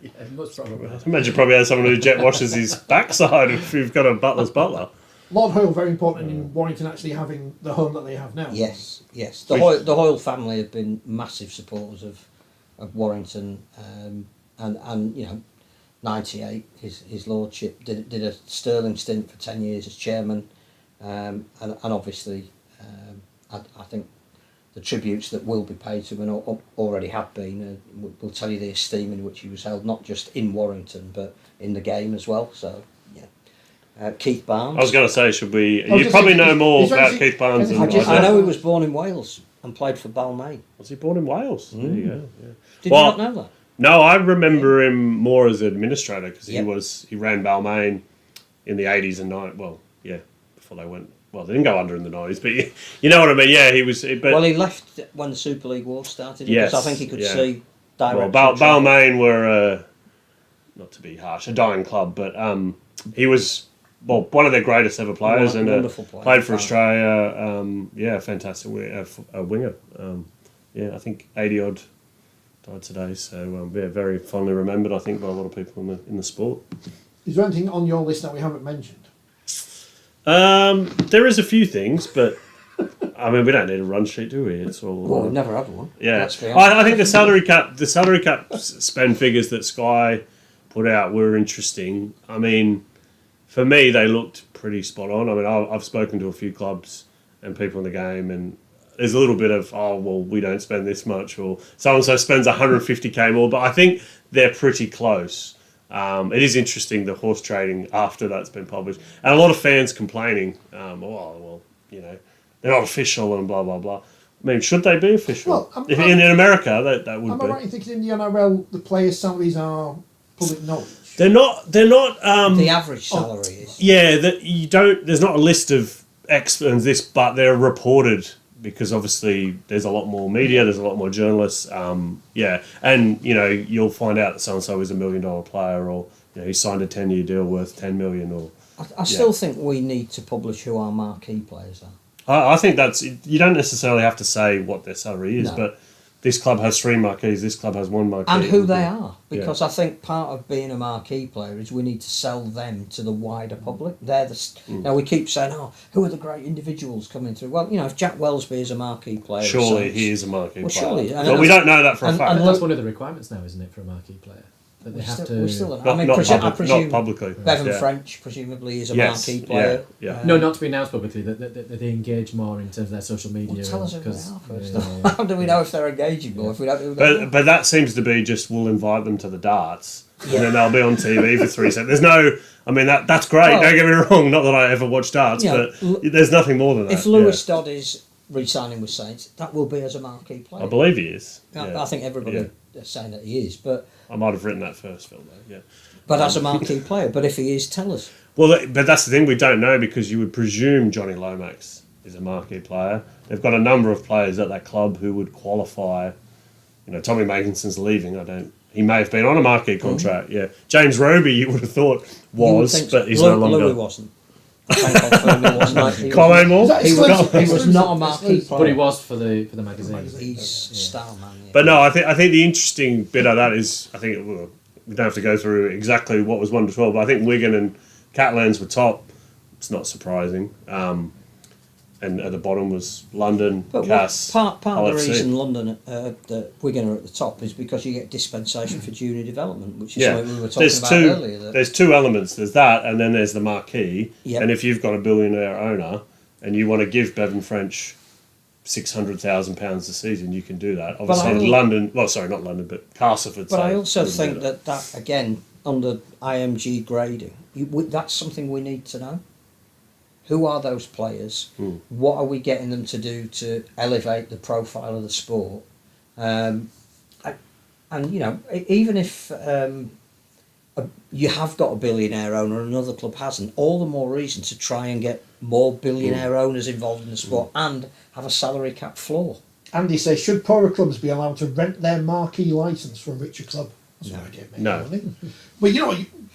Yeah, most probably. I imagine probably has someone who jet washes his backside if you've got a butler's butler. Lord Hoyle, very important in Warrington actually having the home that they have now. Yes. The Hoyle family have been massive supporters of Warrington, and 98. His lordship did a sterling stint for 10 years as chairman, and obviously, I think the tributes that will be paid to him and already have been will tell you the esteem in which he was held, not just in Warrington but in the game as well. So yeah, Keith Barnes. I was going to say, should we? I was You just probably thinking, know more is there about anything- Keith Barnes than anything- I I do. know he was born in Wales and played for Balmain. Was he born in Wales? There you go. Yeah. Did Well, you not know that? No, I remember him more as an administrator because Yep. he ran Balmain in the 80s and 90s. Well, yeah, before they went. Well, they didn't go under in the 90s, but you know what I mean. Yeah, he was. But Well, he left when the Super League War started. Yes, Because I think he could yeah. see direct. Balmain were not to be harsh, a dying club, but he was one of their greatest ever players and Wonderful player. played for Australia. Fantastic winger. I think 80 odd died today, so very fondly remembered. I think by a lot of people in the sport. Is there anything on your list that we haven't mentioned? There is a few things, but I mean we don't need a run sheet, do we? It's all. Well, we've never had one. Yeah, Let's be honest. I think the salary cap spend figures that Sky put out were interesting. I mean, for me, they looked pretty spot on. I mean, I've spoken to a few clubs and people in the game, and there's a little bit of we don't spend this much, or so and so spends 150k more. But I think they're pretty close. It is interesting the horse trading after that's been published, and a lot of fans complaining. They're not official and blah blah blah. I mean, should they be official? Well, if in America, that would Am be. I right in thinking in the NRL the players' salaries are public knowledge? They're not. The average salary is. Yeah, that you don't. There's not a list of X and this, but they're reported because obviously there's a lot more media, there's a lot more journalists. And you'll find out that so and so is $1 million player, or he signed a 10-year deal worth 10 million or. I still think we need to publish who our marquee players are. I think that's, you don't necessarily have to say what their salary is, No. but this club has 3 marquees, this club has 1 marquee. And who they are, because I think part of being a marquee player is we need to sell them to the wider public. They're now we keep saying, who are the great individuals coming through? Well, if Jack Wellsby is a marquee player, Surely he is a marquee player. Surely, but we don't know that for a fact. And that's one of the requirements now, isn't it, for a marquee player? That they have to. We still don't. Not I presume not publicly. Bevan Yeah. French presumably is a Yes, marquee player. yeah. No, not to be announced publicly. That they engage more in terms of their social media. Well, tell us who they because- are first. yeah. How do we know if they're engaging more if we don't know who they are? But that seems to be just, we'll invite them to the darts and then they'll be on TV for 3 seconds. There's no, that's great, Well, don't get me wrong, not that I ever watch darts, but there's nothing more than that. If Lewis Dodd is re-signing with Saints, that will be as a marquee player. I believe he is. I think everybody is saying that he is, but I might have written that first, Phil, though, yeah. but as a marquee player. But if he is, tell us. Well, but that's the thing, we don't know, because you would presume Johnny Lomax is a marquee player. They've got a number of players at that club who would qualify. Tommy Makinson's leaving. He may have been on a marquee contract, James Roby, you would have thought but he's no longer. Louis wasn't. I can confirm he wasn't. Colin Moore? He was not a marquee player. But he was for the magazine. He's star man. Yeah. But no, I think the interesting bit of that is, we don't have to go through exactly what was 1 to 12, but I think Wigan and Catalans were top. It's not surprising. And at the bottom was London, But Cass, part of the LFC. reason London, the Wigan are at the top is because you get dispensation for junior development, which is something we were talking about earlier. There's 2 elements. There's that, and then there's the marquee. Yep. And if you've got a billionaire owner and you want to give Bevan French £600,000 a season, you can do that. Obviously, not London, but Castleford. But I also think that again, under IMG grading, that's something we need to know. Who are those players? What are we getting them to do to elevate the profile of the sport? And even if you have got a billionaire owner and another club hasn't, all the more reason to try and get more billionaire owners involved in the sport and have a salary cap floor. Andy says, should poorer clubs be allowed to rent their marquee licence from a richer club? That's what I did, mate. No. But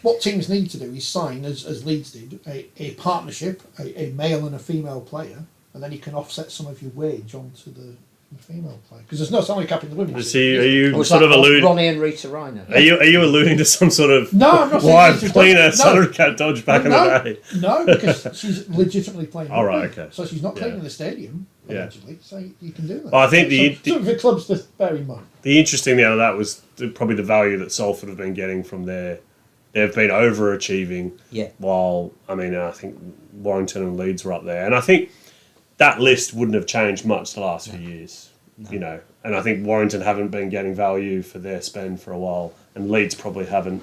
what teams need to do is sign, as Leeds did, a partnership, a male and a female player, and then you can offset some of your wage onto the female player. Because there's no salary cap in the women's. Are you Was sort that of alluding? Ronnie and Rita Reiner? Are you alluding to some sort of No, I'm not saying wild she's cleaner done- salary cap dodge back in the day? No, because she's legitimately playing. All right, rugby. okay. So she's not playing Yeah. in the stadium, Yeah. allegedly, so you can do that. Well, I think something for clubs to bear in mind. the interesting thing out of that was probably the value that Salford have been getting from they've been overachieving. Yeah. While, I think Warrington and Leeds were up there. And I think that list wouldn't have changed much the last few years. No. And I think Warrington haven't been getting value for their spend for a while. And Leeds probably haven't,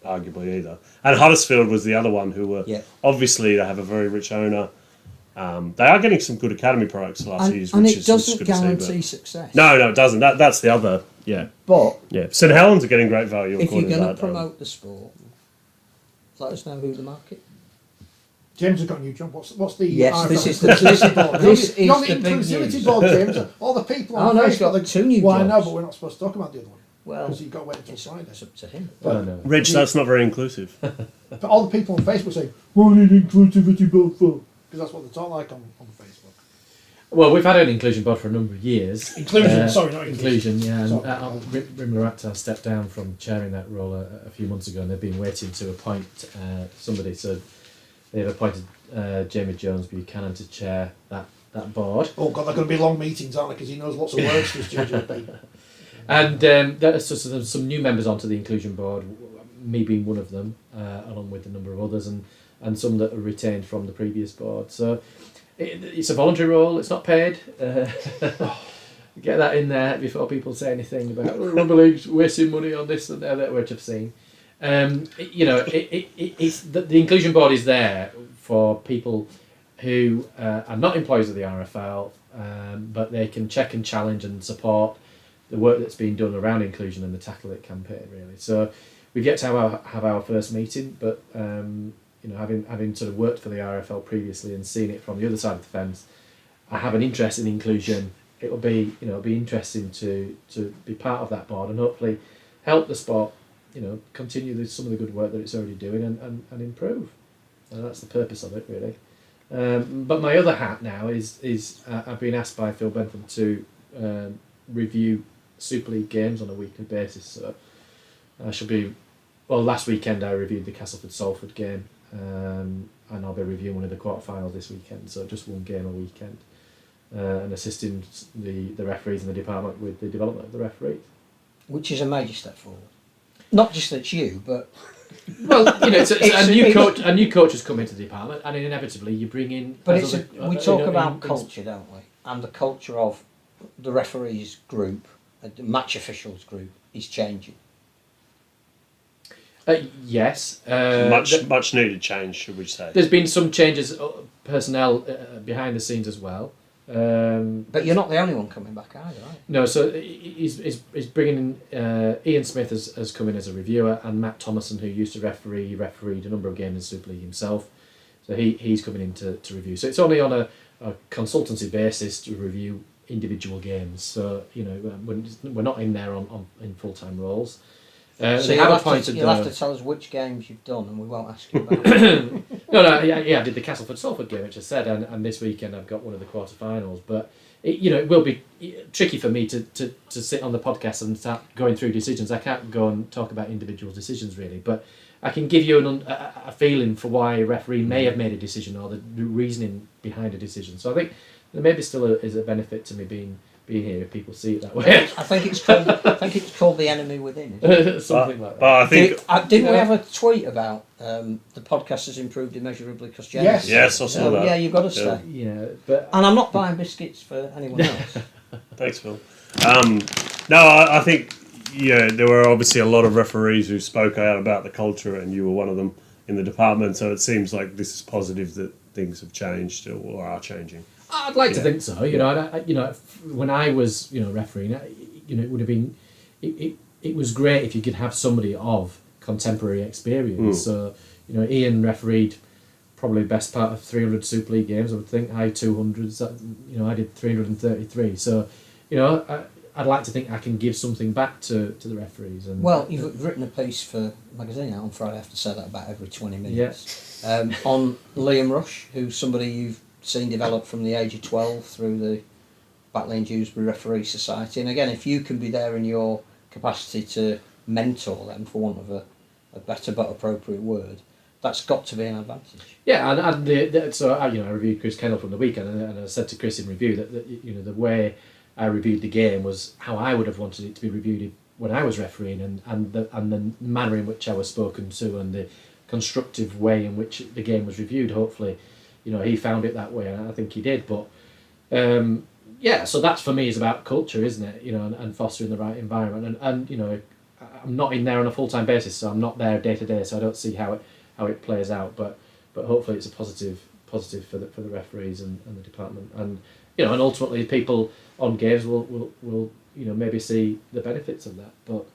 arguably, either. And Huddersfield was the other one who were, obviously, they have a very rich owner. They are getting some good academy products the last few years, and which it is doesn't good to see, guarantee success. No, it doesn't. That's the other. Yeah. But St Helens are getting great value. if you're according going to that, promote the sport, let us know who the market. James has got a new job. What's the Yes, this is the inclusivity board? this You're on is the the big inclusivity news. board, James. All the people on Oh no, he's Facebook. got 2 new Well, I jobs. know, but we're not supposed to talk about the other one. Well, because you've got to wait until Friday. it's up to him. No. Rich, that's not very inclusive. But all the people on Facebook say, "What is inclusivity board for?" Because that's what they talk like on Facebook. Well, we've had an inclusion board for a number of years. Inclusion, sorry, not inclusion. Yeah, and Sorry. Rimler Akhtar stepped down from chairing that role a few months ago, and they've been waiting to appoint somebody. So they've appointed Jamie Jones Buchanan to chair that board. Oh God, they're going to be long meetings, aren't they? Because he knows lots of words. This JJB. And there's some new members onto the inclusion board, me being one of them, along with a number of others, and some that are retained from the previous board. So it's a voluntary role. It's not paid. Get that in there before people say anything about rugby league's wasting money on this and that, which I've seen. It's the inclusion board is there for people who are not employees of the RFL, but they can check and challenge and support the work that's been done around inclusion and the Tackle It campaign, really. So we've yet to have our first meeting, but having sort of worked for the RFL previously and seen it from the other side of the fence, I have an interest in inclusion. It'll be interesting to be part of that board and hopefully help the sport continue some of the good work that it's already doing and improve. And that's the purpose of it, really. But my other hat now is I've been asked by Phil Bentham to review Super League games on a weekly basis. So I shall be. Well, last weekend I reviewed the Castleford Salford game, and I'll be reviewing one of the quarterfinals this weekend. So just one game a weekend, and assisting the referees in the department with the development of the referees. Which is a major step forward. Not just that it's you, but well, it's a new coach has come into the department, and inevitably you bring in. But we talk about culture, don't we? And the culture of the referees group, the match officials group, is changing. Yes. Much needed change, should we say? There's been some changes, personnel behind the scenes as well. But you're not the only one coming back either, right? No, so he's bringing in Ian Smith has come in as a reviewer, and Matt Thomason, who used to refereed a number of games in Super League himself. So he's coming in to review. So it's only on a consultancy basis to review individual games. So we're not in there in full-time roles. So you'll have to tell us which games you've done, and we won't ask you about it. I did the Castleford Salford game, which I said, and this weekend I've got one of the quarterfinals. But it will be tricky for me to sit on the podcast and start going through decisions. I can't go and talk about individual decisions really, but I can give you a feeling for why a referee may have made a decision or the reasoning behind a decision. So I think there maybe still is a benefit to me being here if people see it that way. I think it's called the enemy within. Something like that. But I think didn't we have a tweet about the podcast has improved immeasurably because Jenny? Yes, I saw that. Yeah, you've got to stay. Yeah, but and I'm not buying biscuits for anyone else. Thanks, Phil. No, I think there were obviously a lot of referees who spoke out about the culture, and you were one of them in the department. So it seems like this is positive that things have changed or are changing. I'd like to think so. When I was refereeing, it would have been it was great if you could have somebody of contemporary experience. So Ian refereed probably best part of 300 Super League games. I would think high 200s. I did 333. So I'd like to think I can give something back to the referees. And well, you've written a piece for magazine out on Friday. I have to say that about every 20 minutes. On Liam Rush, who's somebody you've seen develop from the age of 12 through the Batley and Dewsbury Referee Society. And again, if you can be there in your capacity to mentor them, for want of a better but appropriate word, that's got to be an advantage. Yeah, and so I reviewed Chris Kennell from the weekend, and I said to Chris in review that the way I reviewed the game was how I would have wanted it to be reviewed when I was refereeing, and the manner in which I was spoken to, and the constructive way in which the game was reviewed. Hopefully, he found it that way, and I think he did. But so that's for me is about culture, isn't it? And fostering the right environment. And I'm not in there on a full-time basis, so I'm not there day to day, so I don't see how it plays out. But hopefully it's a positive for the referees and the department, and and ultimately people on games will maybe see the benefits of that. But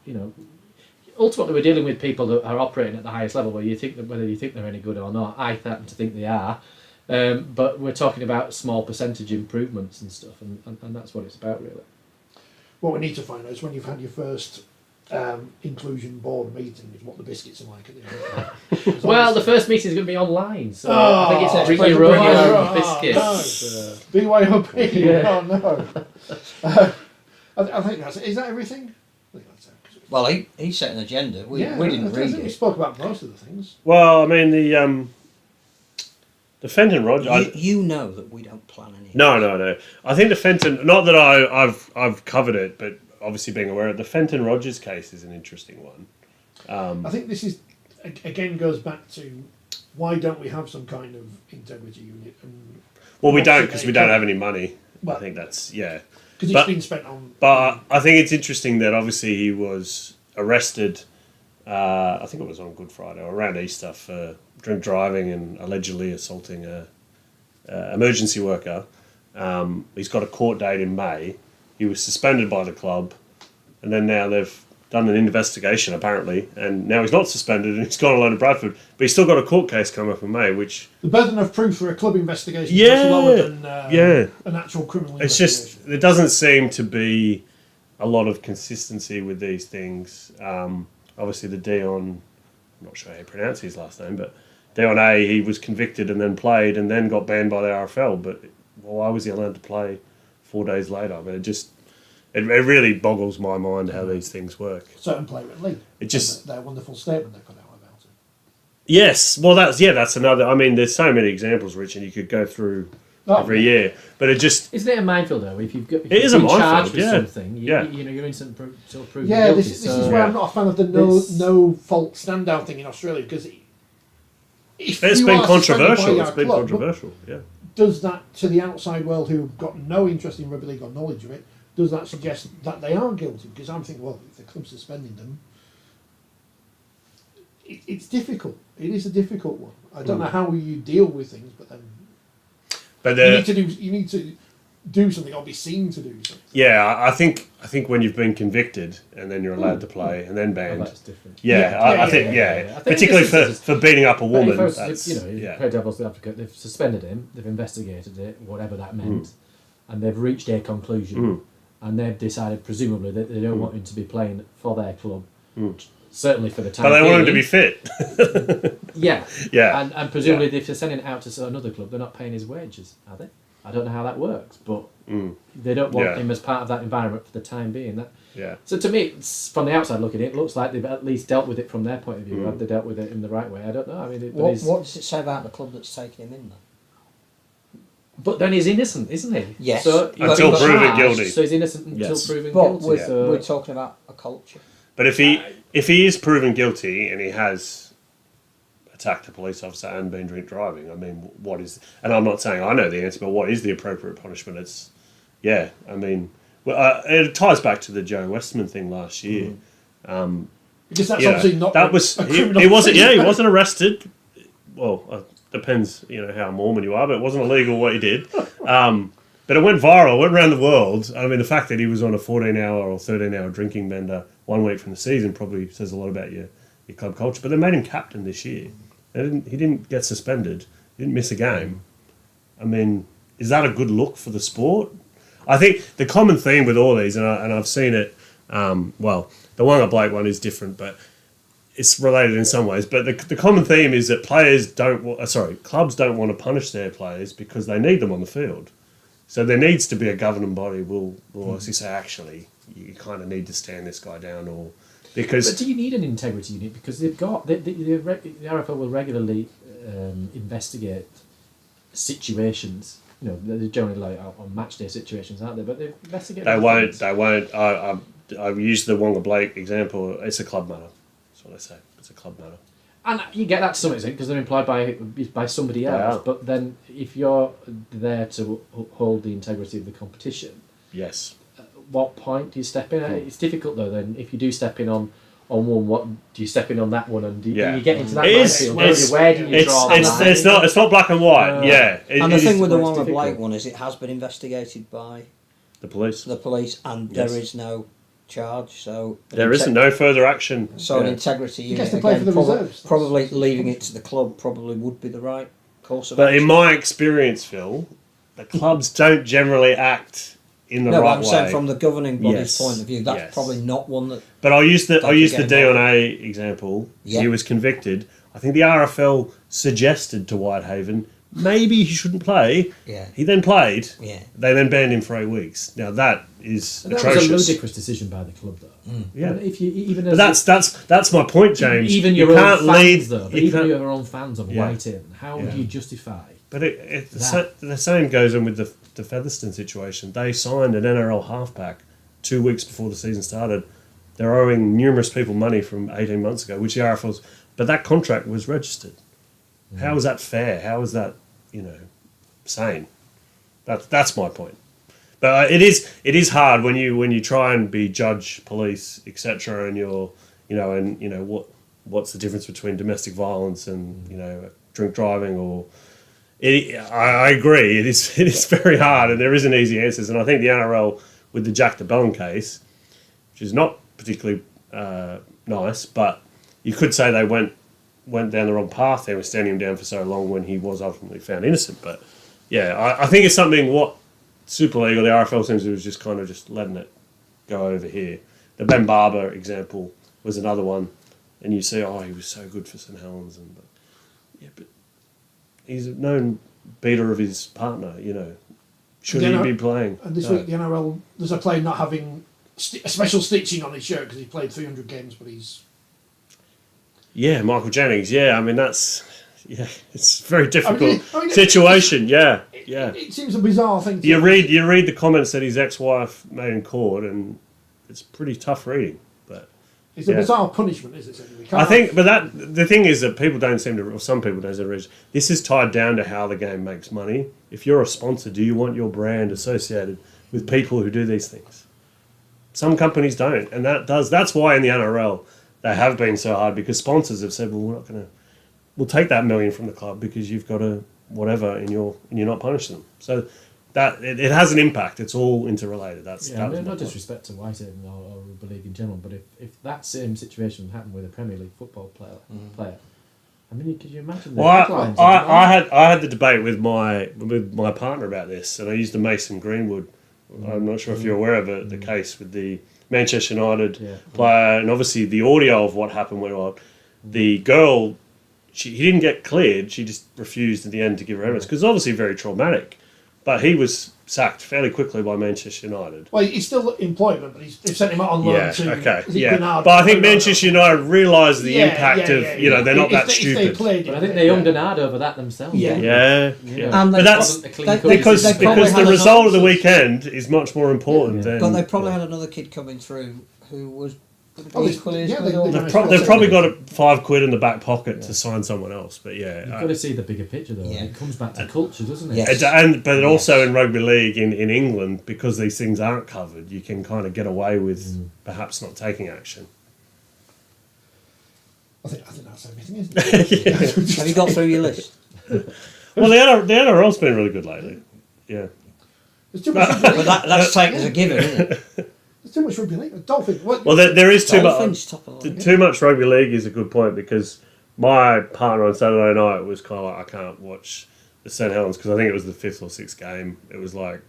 ultimately we're dealing with people that are operating at the highest level, whether you think they're any good or not. I happen to think they are. But we're talking about small percentage improvements and stuff, and that's what it's about, really. What we need to find out is when you've had your first inclusion board meeting, is what the biscuits are like at the end. Well, the first meeting is going to be online, so I think it's bring your own biscuits. BYOB. Yeah. Oh no. I think is that everything? I think that's it. Well, he set an agenda. We didn't read it. We spoke about most of the things. Well, I mean the Fenton Rogers. You know that we don't plan anything. No. I think the Fenton. Not that I've covered it, but obviously being aware of the Fenton Rogers case is an interesting one. I think this is again goes back to why don't we have some kind of integrity unit? Well, we don't because we don't have any money. Well, I think that's because it's been spent on. But I think it's interesting that obviously he was arrested. I think it was on Good Friday or around Easter for drink driving and allegedly assaulting a emergency worker. He's got a court date in May. He was suspended by the club, and then now they've done an investigation apparently, and now he's not suspended and he's gone alone to Bradford, but he's still got a court case coming up in May, which the burden of proof for a club investigation is lower than an actual criminal it's investigation. Just there doesn't seem to be a lot of consistency with these things. obviously the Dion, I'm not sure how you pronounce his last name, but Dion A, he was convicted and then played and then got banned by the RFL. But why was he allowed to play 4 days later? I mean, it really boggles my mind how these things work. Certain player at league. It just their wonderful statement they put out about it. yes, well that's another. I mean, there's so many examples, Rich, and you could go through every year. But it just isn't it a minefield though? If you've got it is a minefield, charged with something, yeah. you know, you're instant sort of proven Yeah, guilty. this is where I'm not a fan of the no fault standout thing in Australia, because it's been controversial. It's been controversial. Yeah. Does that, to the outside world who've got no interest in rugby league or knowledge of it, does that suggest that they are guilty? Because I'm thinking, well, if the club's suspending them, it's difficult. It is a difficult one. I don't know how you deal with things, but then you need to do something or be seen to do something. Yeah, I think when you've been convicted and then you're allowed to play and then banned. That's different. I think particularly for beating up a woman. Play devil's advocate. They've suspended him. They've investigated it, whatever that meant, and they've reached a conclusion. And they've decided, presumably, that they don't want him to be playing for their club. Certainly for the time. But they being. want him to be fit. Yeah. And presumably, if they're sending it out to another club, they're not paying his wages, are they? I don't know how that works, but they don't want him as part of that environment for the time being. So to me, it's, from the outside looking, it looks like they've at least dealt with it from their point of view. Have they dealt with it in the right way? I don't know. I mean, what does it say about the club that's taking him in then? But then he's innocent, isn't he? Yes. So, until proven guilty. So he's innocent until proven but guilty. We're talking about a culture. But if he is proven guilty and he has attacked a police officer and been drink driving, I mean, what is? And I'm not saying I know the answer, but what is the appropriate punishment? It's I mean, it ties back to the Joe Westman thing last year. Because that's obviously not. That was he wasn't. Yeah, he wasn't arrested. Well, depends, how Mormon you are, but it wasn't illegal what he did. But it went viral, went around the world. I mean, the fact that he was on a 14-hour or 13-hour drinking bender 1 week from the season probably says a lot about your club culture. But they made him captain this year. He didn't get suspended. He didn't miss a game. I mean, is that a good look for the sport? I think the common theme with all these, and I've seen it, the Wonga Blake one is different, but it's related in some ways. But the common theme is that clubs don't want to punish their players because they need them on the field. So there needs to be a governing body will obviously say, actually, you kind of need to stand this guy down, or because. But do you need an integrity unit? Because they've got the RFL will regularly investigate situations. They're generally like on match day situations, aren't they? But they investigate. They won't. I've used the Wonga Blake example. It's a club matter. That's what I say. It's a club matter. And you get that to some extent because they're employed by somebody else. But then if you're there to hold the integrity of the competition, yes. At what point do you step in? It's difficult though. Then if you do step in on one, what do you step in on that one? And do you get into that minefield? Where do you draw the line? It's not black and white. And the thing with the Wonga Blake one is it has been investigated by the police. And there is no charge, so there isn't no further action. So an integrity unit probably leaving it to the club probably would be the right course of action. But in my experience, Phil, the clubs don't generally act in the right way. No, I'm saying from the governing body's point of view, that's probably not one that. But I'll use the Dion A example. Yeah. He was convicted. I think the RFL suggested to Whitehaven maybe he shouldn't play. Yeah. He then played. Yeah. They then banned him for 8 weeks. Now that is atrocious. That was a ludicrous decision by the club, though. Yeah. And if you but that's my point, James. Even your own fans, though. Even your own fans of Whiting, how would you justify? But the same goes on with the Featherstone situation. They signed an NRL halfback 2 weeks before the season started. They're owing numerous people money from 18 months ago, which the RFL's. But that contract was registered. How is that fair? How is that, sane? That's my point. But it is hard when you try and be judge, police, etc. And you're, what's the difference between domestic violence and drink driving or. I agree. It is very hard, and there isn't easy answers. And I think the NRL with the Jack DeBellin case, which is not particularly nice, but you could say they went down the wrong path. They were standing him down for so long when he was ultimately found innocent. But yeah, I think it's something what Super League or the RFL seems to be just letting it go over here. The Ben Barber example was another one. and you see, he was so good for St Helens, but he's a known beater of his partner. Should he be playing? And this week the NRL, there's a player not having a special stitching on his shirt because he played 300 games, but he's... Yeah, Michael Jennings. Yeah, I mean it's a very difficult situation. It seems a bizarre thing. You read the comments that his ex-wife made in court, and it's pretty tough reading. But it's a bizarre punishment, is it? I think, but the thing is that people don't seem to, or some people don't seem to realize, this is tied down to how the game makes money. If you're a sponsor, do you want your brand associated with people who do these things? Some companies don't, and that's why in the NRL they have been so hard, because sponsors have said, well, we'll take that $1 million from the club because you've got a whatever and you're not punishing them. So that it has an impact. It's all interrelated. No disrespect to Whitehaven or Rugby League in general, but if that same situation happened with a Premier League football player, I mean, could you imagine? I had the debate with my partner about this, and I used the Mason Greenwood. I'm not sure if you're aware of it, the case with the Manchester United player, and obviously the audio of what happened went on. The girl, he didn't get cleared. She just refused in the end to give her evidence because it's obviously very traumatic. But he was sacked fairly quickly by Manchester United. Well, he's still employment, but they've sent him out on loan to... Grenard, but I think Manchester United realised the impact of, they're not that stupid. But I think they ummed over that themselves. Yeah. And but that's because the result of the weekend is much more important than... But they probably had another kid coming through who was... They've probably got £5 in the back pocket to sign someone else, but you've got to see the bigger picture though. It comes back to culture, doesn't it? Yes. But also in rugby league in England, because these things aren't covered, you can kind of get away with perhaps not taking action. I think that's everything, isn't it? Have you got through your list? Well, the NRL's been really good lately. Yeah. There's too much but that's taken as a given, isn't it? There's too much rugby league. Dolphins. Well, there is too much. Top Too much rugby league is a good point, because my partner on Saturday night was kind of like, I can't watch the St Helens because I think it was the 5th or 6th game. It was like,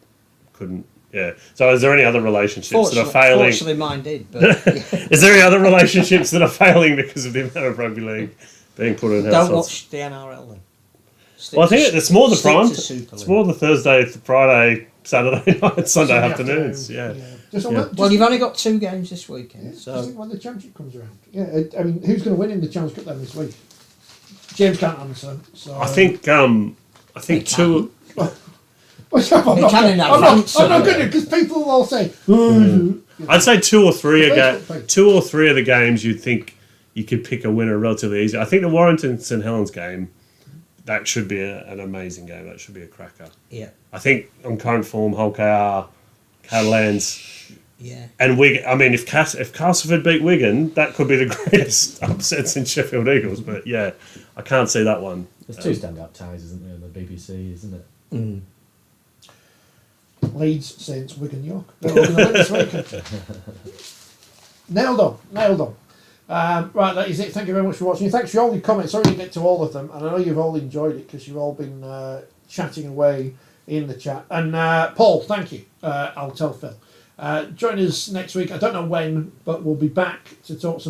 couldn't. Yeah. So, is there any other relationships that are failing? Fortunately, mine did. But is there any other relationships that are failing because of the amount of rugby league being put in? Don't watch the NRL then. Well, I think it's more the prime. It's more the Thursday, Friday, Saturday night, Sunday afternoons. Yeah. Well, you've only got 2 games this weekend. So when the championship comes around, I mean, who's going to win in the Challenge Cup then this week? James can't answer. So I think two. I'm not good because people will all say. I'd say 2 or 3 2 or 3 of the games you'd think you could pick a winner relatively easy. I think the Warrington St Helens game, that should be an amazing game. That should be a cracker. Yeah. I think on current form, Hull KR, Catalans. Yeah. And Wigan. I mean, if Castleford beat Wigan, that could be the greatest upsets in Sheffield Eagles. But yeah, I can't see that one. There's 2 stand-up ties, isn't there, on the BBC, isn't it? Mm. Leeds, Saints, Wigan, York. They're all going to win this weekend. Nailed on. Right, that is it. Thank you very much for watching. Thanks for all your comments. Sorry to get to all of them, and I know you've all enjoyed it because you've all been chatting away in the chat. And Paul, thank you. I'll tell Phil. Join us next week. I don't know when, but we'll be back to talk some